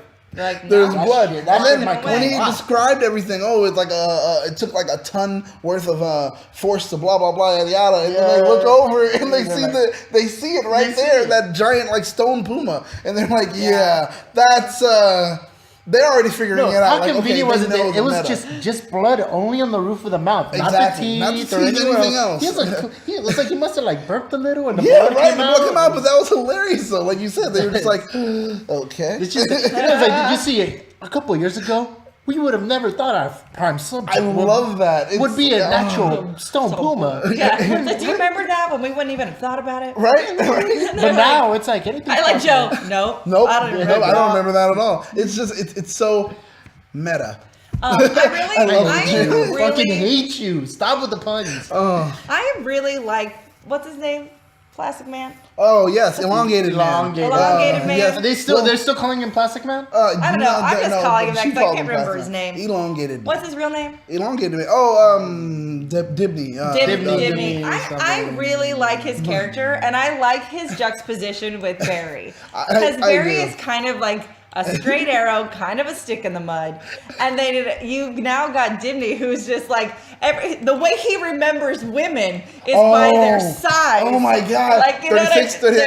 there's No. blood, shit, and that then shit might when he come out. described everything, it's like it took like a ton worth of force to blah blah blah yada yada, and then they look over and they see it right there, that giant like stone puma, and they're like, yeah, that's they're already figuring no, it out. how Like, convenient okay, was it? they know It the was meta. just blood only on the roof of the mouth, Exactly. not Not the the teeth or teeth, anywhere anything else. else. He looks like he must have like burped a little and the Yeah, blood right. came The out. blood came out, but that was hilarious though. Like you said, they were just like, okay. It's just, it was like, did you see it a couple of years ago? We would have never thought our prime subject I love that. would be a It's- natural stone puma. Yeah. So do you remember that when we wouldn't even have thought about it? Right? But now it's like anything. I like Joe. Nope. Nope. I don't even Nope, remember. I don't remember that at all. It's just it's so meta. I Fucking really, hate you. Stop with the puns. I really like, what's his name? Plastic Man. Oh yes, elongated man. Elongated man. Yes. They're still calling him Plastic Man? I don't know. I'm just calling him that because I can't remember his Plastic Man. name. Elongated. What's his real name? Elongated man. Dibney. Dibney. I really like his character, and I like his juxtaposition with Barry. Because Barry is kind of like a straight arrow, kind of a stick in the mud. And you've now got Dibney, who's just like, the way he remembers women is by their size. Oh my God. Like, you know 36, 38.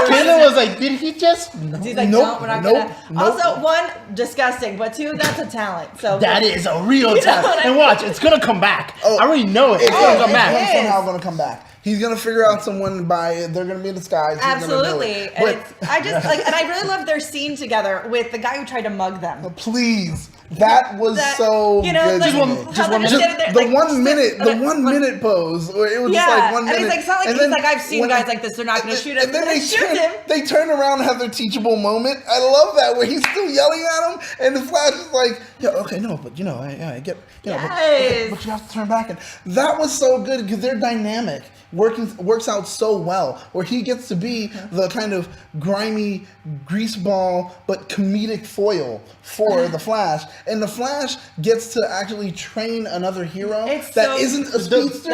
Taylor was like, did he just? He's like, Nope, no, we're not nope, gonna. Also, one, disgusting, but two, that's a talent. So That is a real talent. And watch, it's gonna come back. I already know it. It's gonna come back. It's somehow gonna come back. He's gonna figure out someone they're gonna be in disguise. Absolutely. And I just like, and I really love their scene together with the guy who tried to mug them. Please. That was so good. Just one minute. The 1 minute, the 1 minute pose where it was just like 1 minute. And he's like, it's not like he's like, I've seen guys like this, they're not going to shoot us. And then him. they turn around and have their teachable moment. I love that where he's still yelling at him, and the Flash is like, yeah, okay, no, but I get, but you have to turn back. And that was so good because they're dynamic. Works out so well, where he gets to be the kind of grimy greaseball but comedic foil for the Flash, and the Flash gets to actually train another hero that isn't a speedster.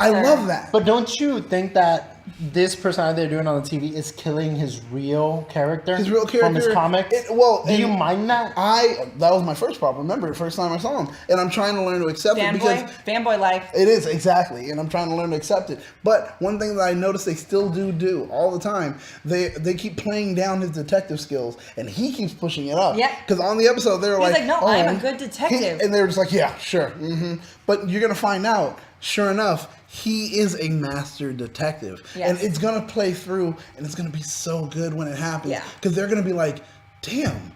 I love that. But don't you think that this personality they're doing on the TV is killing his real character? His real character from his comics. Do you mind that? That was my first problem. Remember, the first time I saw him, and I'm trying to learn to accept it because fanboy life. It is exactly, and I'm trying to learn to accept it. But one thing that I noticed they still do all the time, they keep playing down his detective skills, and he keeps pushing it up. Yeah. Because on the episode they were He's like, no, I'm a good detective, and they were just like, yeah, sure. Mm-hmm. But you're gonna find out, sure enough, he is a master detective. Yes. And it's going to play through, and it's going to be so good when it happens. Because they're going to be like, damn,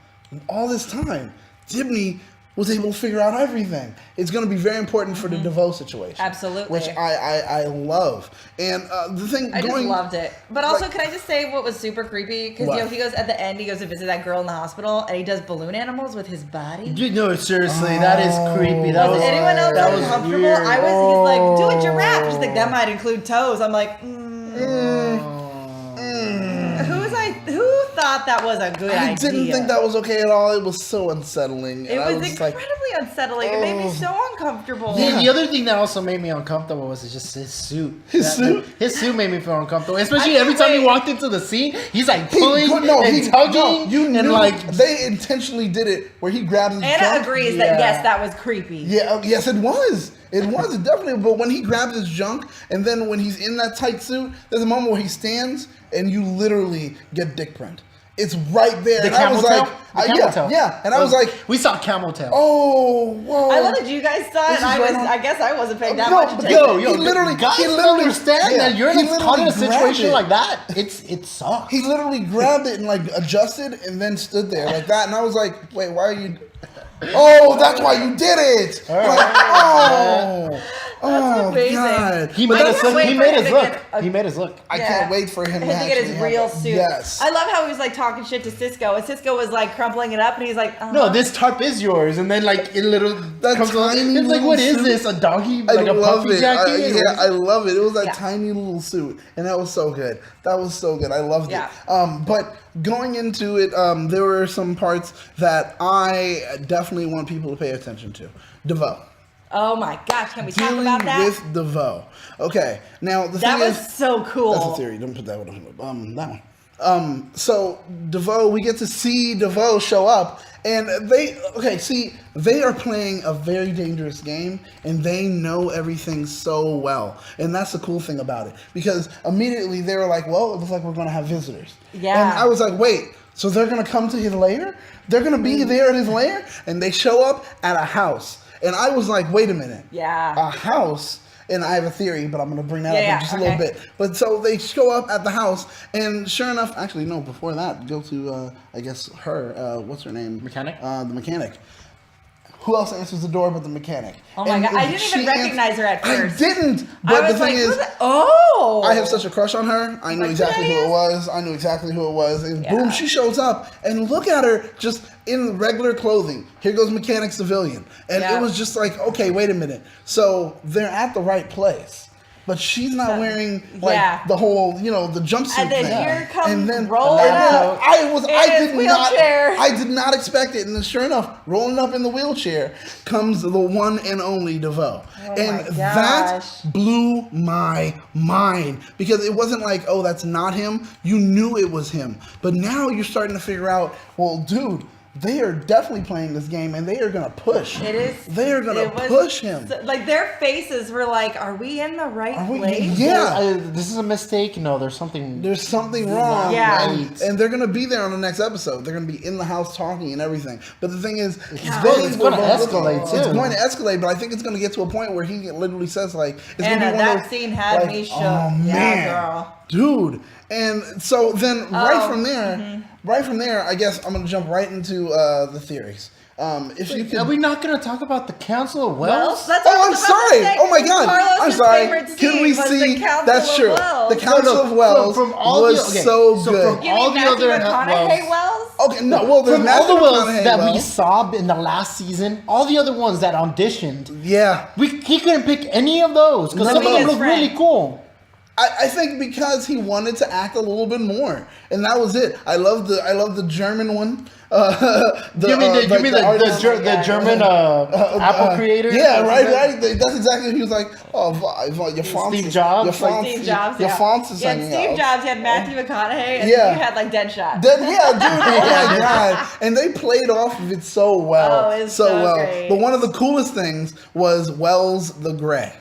all this time, Dibney was able to figure out everything. It's going to be very important for the DeVoe situation. Absolutely. Which I love. And the thing I just loved it. But also, can I just say what was super creepy? Because, he goes at the end, he goes to visit that girl in the hospital, and he does balloon animals with his body. No, seriously, that is creepy. Was anyone else uncomfortable? Weird. He's like, do a giraffe. She's like, that might include toes. I'm like, Who thought that was a good idea? I didn't think that was okay at all. It was so unsettling. It was incredibly unsettling. It made me so uncomfortable. The other thing that also made me uncomfortable was just his suit. His suit made me feel uncomfortable. Especially every time he walked into the scene, he's like pulling and tugging. They intentionally did it where he grabs his junk. Anna agrees that yes, that was creepy. Yeah, yes, it was. It was definitely, but when he grabs his junk, and then when he's in that tight suit, there's a moment where he stands, and you literally get dick print. It's right there. The camel tail? Yeah. And I was like, we saw camel tail. Oh, whoa. I love that you guys saw it. I guess I wasn't paying that much attention. He literally understand that you're caught in a situation like that. It sucks. He literally grabbed it and like adjusted and then stood there like that. And I was like, wait, why are you... Oh, that's why you did it. Like, that's amazing. God. He made his look. I can't wait for him to get his real suit. Yes. I love how he was like talking shit to Cisco, and Cisco was like crumpling it up, and he's like, no, this tarp is yours. And then like it literally comes along. It's like, what is this? A doggy? Like a puffy jacket? I love it. It was that tiny little suit, and that was so good. That was so good. I loved it. But going into it, there were some parts that I definitely want people to pay attention to. DeVoe. Oh my gosh, can we talk about that? With DeVoe. Okay, now the thing is... That was so cool. That's a theory. Don't put that one. That one. So DeVoe, we get to see DeVoe show up, and they are playing a very dangerous game, and they know everything so well, and that's the cool thing about it, because immediately they were like, well, it looks like we're going to have visitors. Yeah. And I was like, wait, so they're going to come to his lair? They're going to be there at his lair? And they show up at a house. And I was like, wait a minute. Yeah. A house? And I have a theory, but I'm going to bring that up in just a little bit. But so they show up at the house, and sure enough, actually, no, before that, go to, I guess, her, what's her name? Mechanic? The mechanic. Who else answers the door but the mechanic? Oh my God, I didn't even recognize her at first. I didn't, but the thing is, I have such a crush on her. I knew exactly who it was. And boom, she shows up, and look at her just in regular clothing. Here goes mechanic civilian. And it was just like, okay, wait a minute. So they're at the right place. but she's not wearing like the whole, the jumpsuit and then thing. here comes And then rolling up. I did not expect it, and then sure enough, rolling up in the wheelchair comes the one and only DeVoe. And that blew my mind because it wasn't like, oh, that's not him. You knew it was him. But now you're starting to figure out, well, dude, they are definitely playing this game, and they are going to push. It is. They are going to push him. Like, their faces were like, are we in the right place? Yeah. This is a mistake. No, there's something wrong. Yeah. And they're going to be there on the next episode. They're going to be in the house talking and everything. But the thing is, it's going to escalate, too. It's going to escalate, but I think it's going to get to a point where he literally says, like, it's going to be one that of those, scene had me shook. Oh, man. Yeah, girl. Dude. And so then right from there, I guess I'm going to jump right into the theories. If you could, are we not going to talk about the Council of Wells? I'm sorry. Oh my God. I'm sorry. Can we see? That's true. The Council of Wells was so good. From all the other Wells. Okay, no. Well, from all the wells that we saw in the last season, all the other ones that auditioned, he couldn't pick any of those because some of them look really cool. I think because he wanted to act a little bit more, and that was it. I love the German one. You mean the German Apple creator? Yeah, right. That's exactly what he was like. Oh, your fonts. Steve Jobs. Your fonts is hanging out. Steve Jobs had Matthew McConaughey, and you had like Deadshot. Dude. Oh my God! And they played off of it so well. Oh, it's so well. Great. But one of the coolest things was Wells the Gray.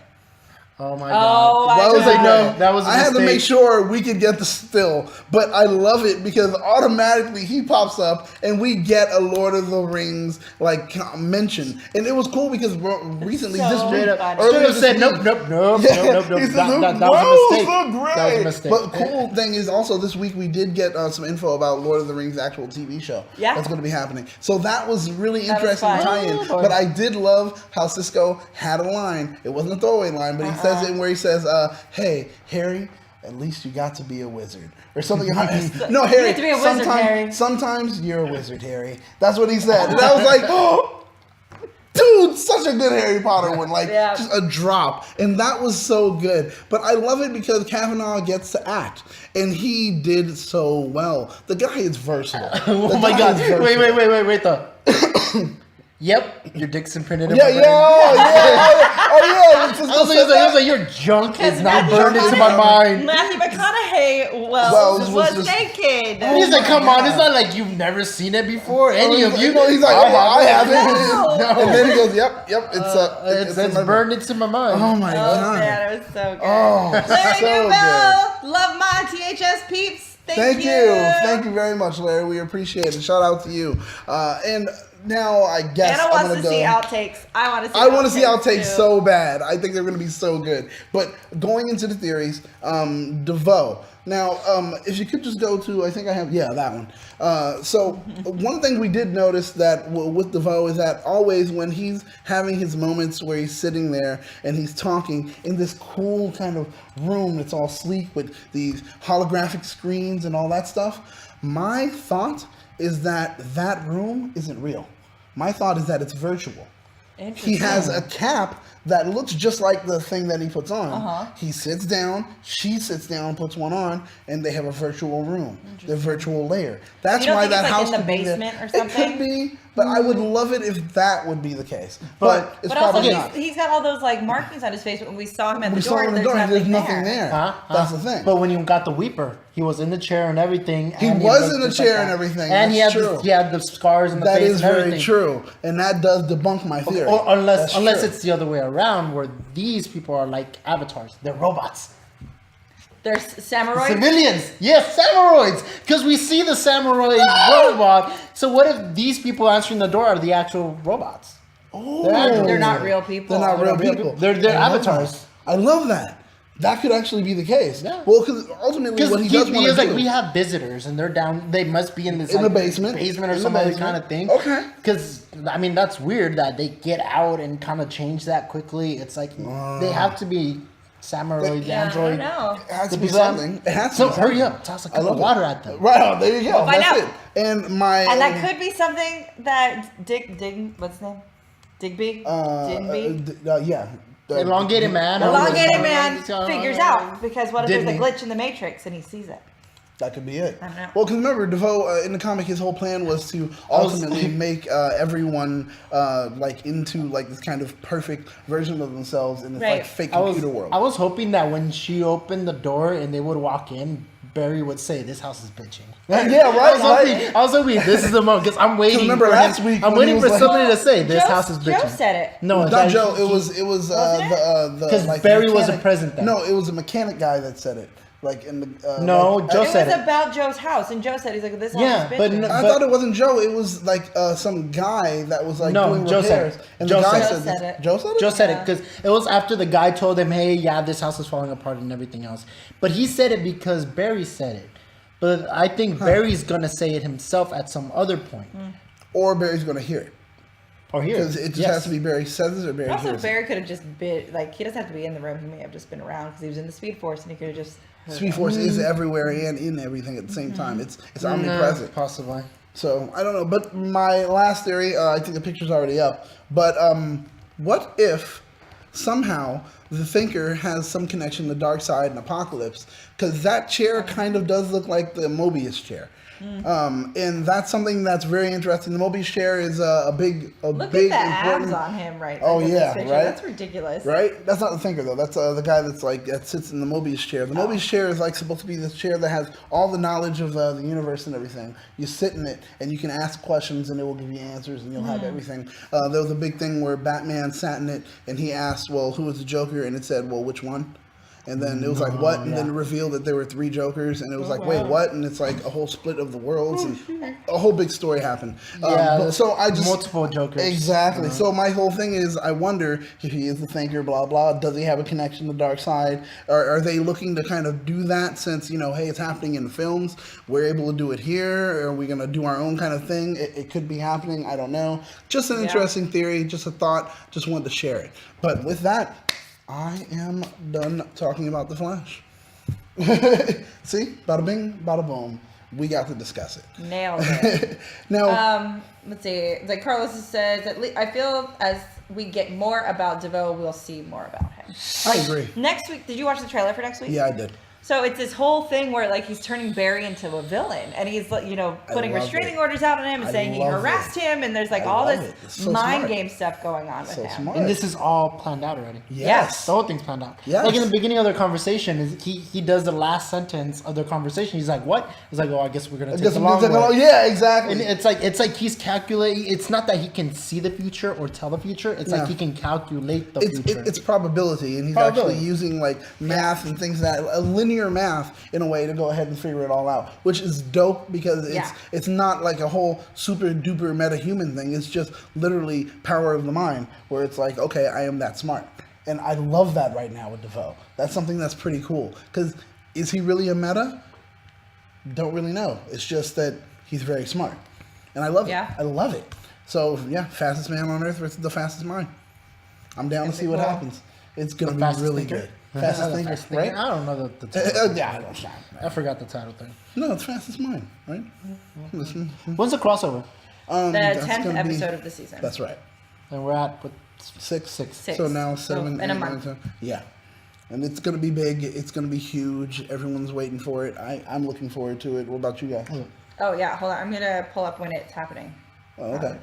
Oh my God! That was a mistake. I had to make sure we could get the still, but I love it because automatically he pops up and we get a Lord of the Rings like mention, and it was cool because recently this week earlier said nope. That was a mistake. But the cool thing is also this week we did get some info about Lord of the Rings actual TV show that's going to be happening. So that was really interesting to tie in. But I did love how Cisco had a line. It wasn't a throwaway line, but he says it where he says, "Hey, Harry, at least you got to be a wizard," or something. No, Harry. Sometimes you're a wizard, Harry. That's what he said, and I was like, "Oh, dude, such a good Harry Potter one, like just a drop." And that was so good. But I love it because Kavanaugh gets to act, and he did so well. The guy is versatile. Oh my God! Wait though. Yep, your dick's imprinted. Yeah. I was like, your junk is not burned into my mind. Matthew McConaughey was naked. He's like, come on, it's not like you've never seen it before. Any of you? He's like, I haven't. No. And then he goes, yep, it's burned into my mind. Oh my God. Oh man, it was so good. Oh, Larry so Newbell, good. love my THS peeps. Thank you very much, Larry. We appreciate it. Shout out to you. And now I guess Anna wants to see outtakes. I want to see outtakes so bad. I think they're going to be so good. But going into the theories, DeVoe. Now, if you could just go to, I think I have, that one. So one thing we did notice that with DeVoe is that always when he's having his moments where he's sitting there and he's talking in this cool kind of room that's all sleek with these holographic screens and all that stuff, my thought is that room isn't real. My thought is that it's virtual. He has a cap that looks just like the thing that he puts on. He sits down, she sits down, puts one on, and they have a virtual room, their virtual lair. That's why that house in the basement or something. It could be, but I would love it if that would be the case. But it's probably not. He's got all those like markings on his face. But when we saw him at the door, there's nothing there. That's the thing. But when you got the Weeper, he was in the chair and everything. He was in the chair and everything. And he had the scars in the face. That is very true, and that does debunk my theory. Or unless it's the other way around, where these people are like avatars. They're robots. They're samurai civilians. Yes, samuroids. Because we see the samurai robot. So what if these people answering the door are the actual robots? Oh, they're not real people. They're not real people. They're avatars. I love that. That could actually be the case. Yeah. Well, because ultimately, what he does want to do, we have visitors and they're down. They must be in this the basement or some other kind of thing. Okay. Because that's weird that they get out and kind of change that quickly. It's like they have to be samurai android. I know. It has to be something. It has to. So hurry up, toss a cup of water at them. Right on. There you go. That's it. And that could be something that what's his name? Digby. Yeah. Elongated man. Elongated man figures out because what if there's a Didn't glitch in the Matrix and he sees it? That could be it. I don't know. Well, because remember, DeVoe in the comic, his whole plan was to ultimately make everyone like into like this kind of perfect version of themselves in this like fake computer world. I was hoping that when she opened the door and they would walk in, Barry would say, "This house is bitching." Yeah, right. I was hoping this is the moment because I'm waiting. Remember last week? I'm waiting for somebody to say, "This house is bitching." Joe said it. No, not Joe. It was because like, Barry wasn't present then. No, it was a mechanic guy that said it. Like in the Joe said it. It was about Joe's house, and Joe said he's like, "This house is bitching." I thought it wasn't Joe. It was like some guy that was like doing Joe repairs. said it. And Joe the guy said it. Joe said it. Joe said it because it was after the guy told him, "Hey, yeah, this house is falling apart and everything else." But he said it because Barry said it. But I think Barry's gonna say it himself at some other point, or Barry's gonna hear it. Or here, because it just has to be Barry says it or Barry also, hears Barry could have just been like, he doesn't have to be in the room. He may have just been around because he was in the Speed Force, and he could have just. Speed Force is everywhere and in everything at the same time. It's omnipresent. Possibly. So I don't know. But my last theory, I think the picture's already up. But what if somehow the Thinker has some connection to Dark Side and Apocalypse? Because that chair kind of does look like the Mobius chair. And that's something that's very interesting. The Mobius chair is a big, Look big, at the important. abs on him, right? Oh like, yeah, right. That's ridiculous. Right? That's not the Thinker though. That's the guy that's like that sits in the Mobius chair. The Mobius chair is like supposed to be this chair that has all the knowledge of the universe and everything. You sit in it and you can ask questions and it will give you answers and you'll have everything. There was a big thing where Batman sat in it and he asked, "Well, who was the Joker?" And it said, "Well, which one?" And then it was like, what? And then it revealed that there were 3 Jokers. And it was like, wait, what? And it's like a whole split of the worlds. And a whole big story happened. So I just... Multiple Jokers. Exactly. So my whole thing is, I wonder if he is the Thinker, blah, blah. Does he have a connection to the Dark Side? Or are they looking to kind of do that since, hey, it's happening in the films. We're able to do it here. Are we going to do our own kind of thing? It could be happening. I don't know. Just an interesting theory. Just a thought. Just wanted to share it. But with that... I am done talking about the Flash. See? Bada bing, bada boom. We got to discuss it. Nailed it. Now, let's see. Like Carlos says, I feel as we get more about DeVoe, we'll see more about him. I agree. Next week, did you watch the trailer for next week? Yeah, I did. So it's this whole thing where like he's turning Barry into a villain, and he's putting restraining orders out on him and saying he harassed him, and there's like all this mind game stuff going on with him. Smart. And this is all planned out already. Yes. The whole thing's planned out. Yes. Like in the beginning of their conversation, he does the last sentence of their conversation. He's like, "What?" He's like, "Oh, I guess we're gonna take the long way." Yeah, exactly. And it's like he's calculating. It's not that he can see the future or tell the future. It's like he can calculate the future. It's probability, and he's actually using like math and things a linear math in a way to go ahead and figure it all out, which is dope because it's not like a whole super duper meta human thing. It's just literally power of the mind, where it's like, okay, I am that smart, and I love that right now with DeVoe. That's something that's pretty cool. Because is he really a meta? Don't really know. It's just that he's very smart, and I love it. I love it. So yeah, fastest man on Earth versus the fastest mind. I'm down to see what happens. It's gonna be really good. Fastest Thinker, right? I don't know the title. Yeah, I forgot the title thing. No, it's Fastest Mind, right? When's the crossover? The 10th episode of the season. That's right. And we're at six. Six. So now 7, in a 8, month. 9, 10. Yeah. And it's going to be big. It's going to be huge. Everyone's waiting for it. I'm looking forward to it. What about you guys? Oh, yeah. Hold on. I'm going to pull up when it's happening. Oh, okay.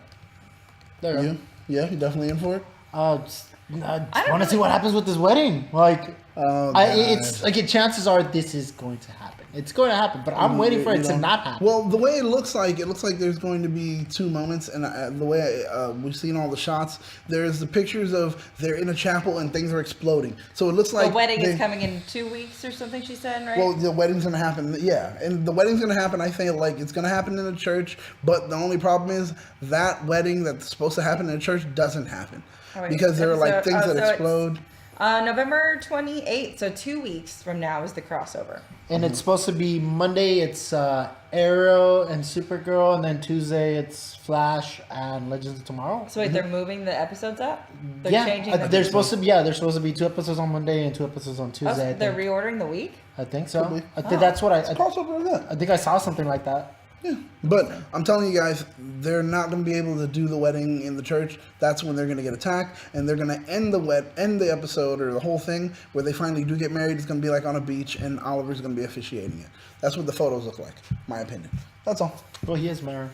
There you go. Yeah, you definitely in for it? I just want to see what happens with this wedding. Like, it's like chances are this is going to happen. It's going to happen, but I'm waiting for it to not happen. Well, the way it looks like there's going to be 2 moments, and the way we've seen all the shots, there's the pictures of they're in a chapel and things are exploding. So it looks like the wedding is coming in 2 weeks or something. She said, right? Well, the wedding's gonna happen. Yeah, and the wedding's gonna happen. I think like it's gonna happen in a church, but the only problem is that wedding that's supposed to happen in a church doesn't happen because there are like things that explode. November 28th, so 2 weeks from now is the crossover. And it's supposed to be Monday, it's Arrow and Supergirl, and then Tuesday it's Flash and Legends of Tomorrow. So wait, they're moving the episodes up? They're changing there's supposed to be 2 episodes on Monday and 2 episodes on Tuesday. So they're reordering the week? I think so. I think that's what crossover event. I think I saw something like that. Yeah, but I'm telling you guys, they're not going to be able to do the wedding in the church. That's when they're going to get attacked, and they're going to end the episode or the whole thing where they finally do get married. It's going to be like on a beach, and Oliver's going to be officiating it. That's what the photos look like, my opinion. That's all. Well, he is married.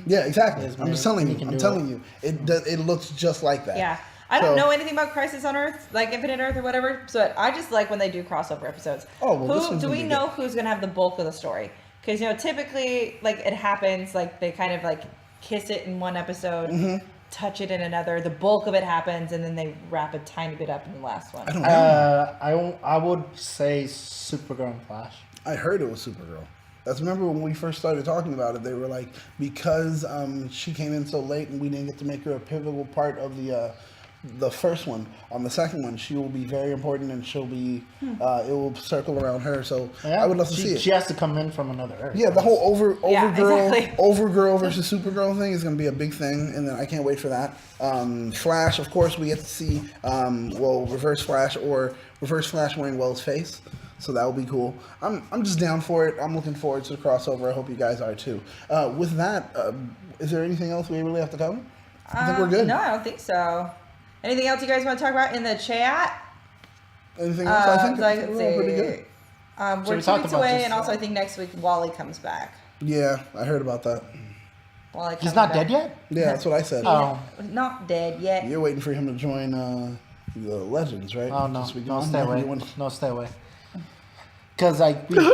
Yeah, exactly. I'm just telling you. I'm telling you, it looks just like that. Yeah. I don't know anything about Crisis on Earth, like Infinite Earth or whatever, so I just like when they do crossover episodes. Oh, well, do we know who's going to have the bulk of the story? Because, typically, like, it happens, like, they kind of, like, kiss it in one episode, touch it in another, the bulk of it happens, and then they wrap a tiny bit up in the last one. I don't know. I would say Supergirl and Flash. I heard it was Supergirl. Remember when we first started talking about it, they were like, because she came in so late and we didn't get to make her a pivotal part of the first one. On the second one, she will be very important, and she'll be it will circle around her. So I would love to see it. She has to come in from another Earth. Yeah, the whole exactly. Overgirl versus Supergirl thing is going to be a big thing, and then I can't wait for that. Flash, of course, we get to see Reverse Flash wearing Wells' face. So that will be cool. I'm just down for it. I'm looking forward to the crossover. I hope you guys are too. With that, is there anything else we really have to cover? I think we're good. No, I don't think so. Anything else you guys want to talk about in the chat? Anything else? I think we're pretty good. We're 2 weeks away, and also I think next week Wally comes back. Yeah, I heard about that. He's not dead yet? Yeah, that's what I said. Oh. Not dead yet. You're waiting for him to join the Legends, right? Oh, no. No, stay away. No, stay away. Because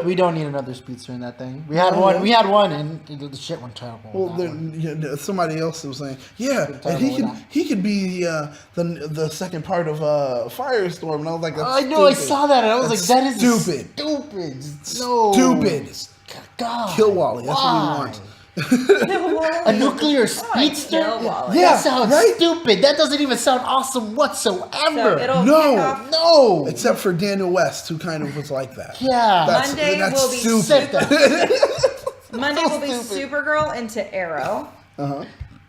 we don't need another speedster in that thing. We had one, and the shit went terrible. Well, somebody else was saying, and he could be the second part of Firestorm, and I was like, I know, stupid. I saw that, and I was like, that is stupid. No. Stupid. God. Kill Wally. That's what we want. A nuclear speedster? That sounds stupid. That doesn't even sound awesome whatsoever. So no. Except for Daniel West, who kind of was like that. Yeah. Monday will be stupid. Monday will be Supergirl into Arrow.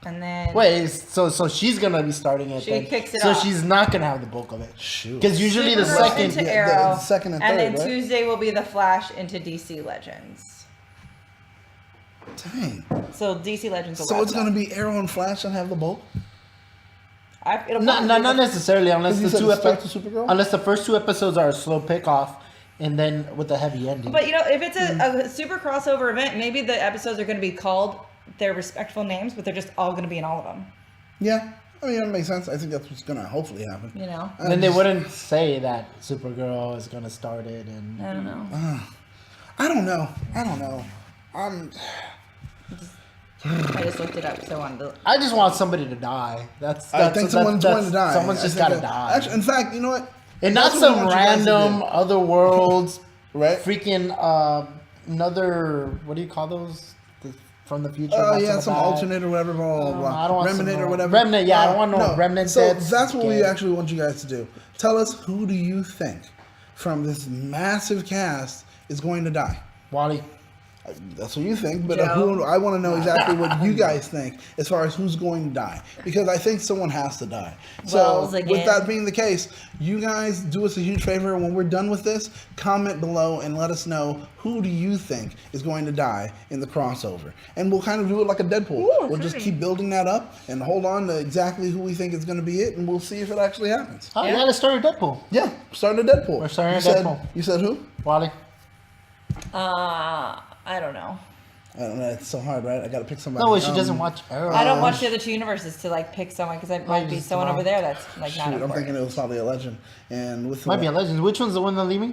And then so she's gonna be starting it. She kicks it so off. she's not gonna have the bulk of it. Shoot. Because usually the Supergirl second, into Arrow, the second and third, and then right? Tuesday will be the Flash into DC Legends. Dang. So DC Legends. So it's gonna be Arrow and Flash that have the bulk. Not necessarily, unless the two episodes. Supergirl? Unless the first 2 episodes are a slow pick off, and then with a heavy ending. But if it's a super crossover event, maybe the episodes are going to be called their respectful names, but they're just all going to be in all of them. Yeah, I mean that makes sense. I think that's what's gonna hopefully happen. And then they wouldn't say that Supergirl is gonna start it, and I don't know. I don't know. I just looked it up because I wanted to. I just want somebody to die. I think someone's going to die. Someone's just got to die. Actually, in fact, you know what? And not some random other worlds, right? Freaking another. What do you call those? From the future. Oh yeah, some alternate or whatever. Blah, blah, blah. I don't want remnant or whatever. Remnant. Yeah, I don't want no remnant. So that's what we actually want you guys to do. Tell us, who do you think from this massive cast is going to die? Wally. That's what you think, but I want to know exactly what you guys think as far as who's going to die, because I think someone has to die. So with that being the case, you guys do us a huge favor. When we're done with this, comment below and let us know who do you think is going to die in the crossover, and we'll kind of do it like a Deadpool. We'll just keep building that up and hold on to exactly who we think is going to be it, and we'll see if it actually happens. Oh, yeah, let's start a Deadpool. Yeah, starting a Deadpool. We're starting a Deadpool. You said who? Wally. I don't know. I don't know. It's so hard, right? I got to pick somebody. No, she doesn't watch Arrow. I don't watch the other 2 universes to pick someone because it might be someone over there that's not important. I'm thinking it was probably a Legend, and with might be a Legend. Which one's the one that's leaving?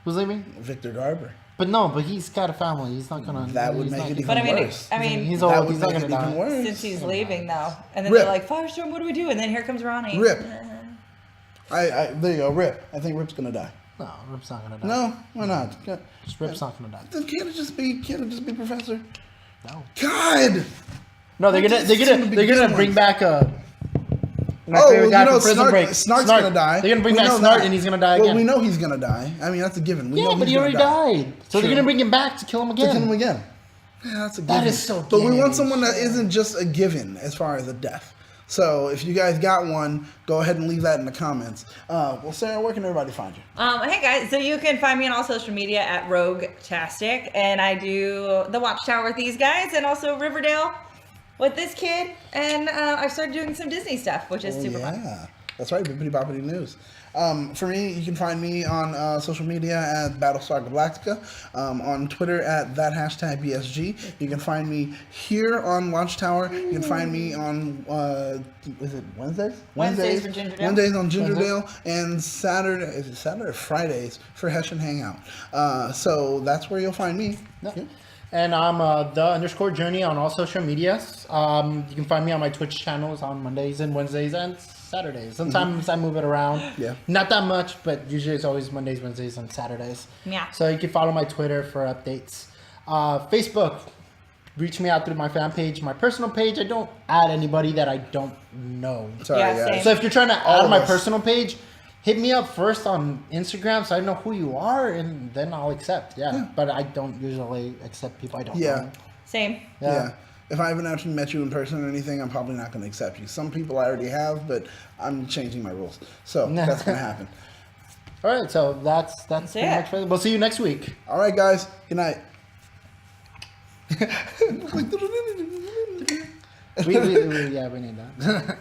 Who's leaving? Victor Garber. But he's got a family. He's not gonna. That would make it even worse. I mean, he's old. He's not gonna die. Since he's leaving though, and then they're like, Firestorm, what do we do? And then here comes Ronnie. Rip. There you go, Rip. I think Rip's gonna die. No, Rip's not gonna die. No, why not? Rip's not gonna die. Then can't it just be Professor? No. God. No, they're gonna bring back a. Snark's gonna die. They're gonna bring back Snark, and he's gonna die again. Well, we know he's gonna die. I mean, that's a given. But he already died. So they're gonna bring him back to kill him again. Yeah, that's a given. That is so. But we want someone that isn't just a given as far as a death. So if you guys got one, go ahead and leave that in the comments. Well, Sarah, where can everybody find you? Hey guys, so you can find me on all social media at Roguetastic, and I do the Watchtower with these guys, and also Riverdale with this kid, and I've started doing some Disney stuff, which is super fun. Yeah, that's right, Bippity Boppity News. For me, you can find me on social media at Battlestar Galactica, on Twitter at that hashtag BSG. You can find me here on Watchtower. You can find me on, is it Wednesdays? Wednesdays for Gingerdale. Wednesdays on Gingerdale, and Saturday, is it Saturday or Fridays for Hessian Hangout. So that's where you'll find me. Yeah. And I'm the_journey on all social medias. You can find me on my Twitch channels on Mondays and Wednesdays and Saturdays. Sometimes I move it around. Yeah. Not that much, but usually it's always Mondays, Wednesdays, and Saturdays. Yeah. So you can follow my Twitter for updates. Facebook, reach me out through my fan page. My personal page, I don't add anybody that I don't know. Sorry, Yeah, guys. same. So if you're trying to All add of my us. personal page, hit me up first on Instagram so I know who you are, and then I'll accept. Yeah. But I don't usually accept people I don't know. Same. Yeah. If I haven't actually met you in person or anything, I'm probably not going to accept you. Some people I already have, but I'm changing my rules. So that's going to happen. All right, so that's pretty it. much for it. We'll see you next week. All right, guys. Good night. We need that.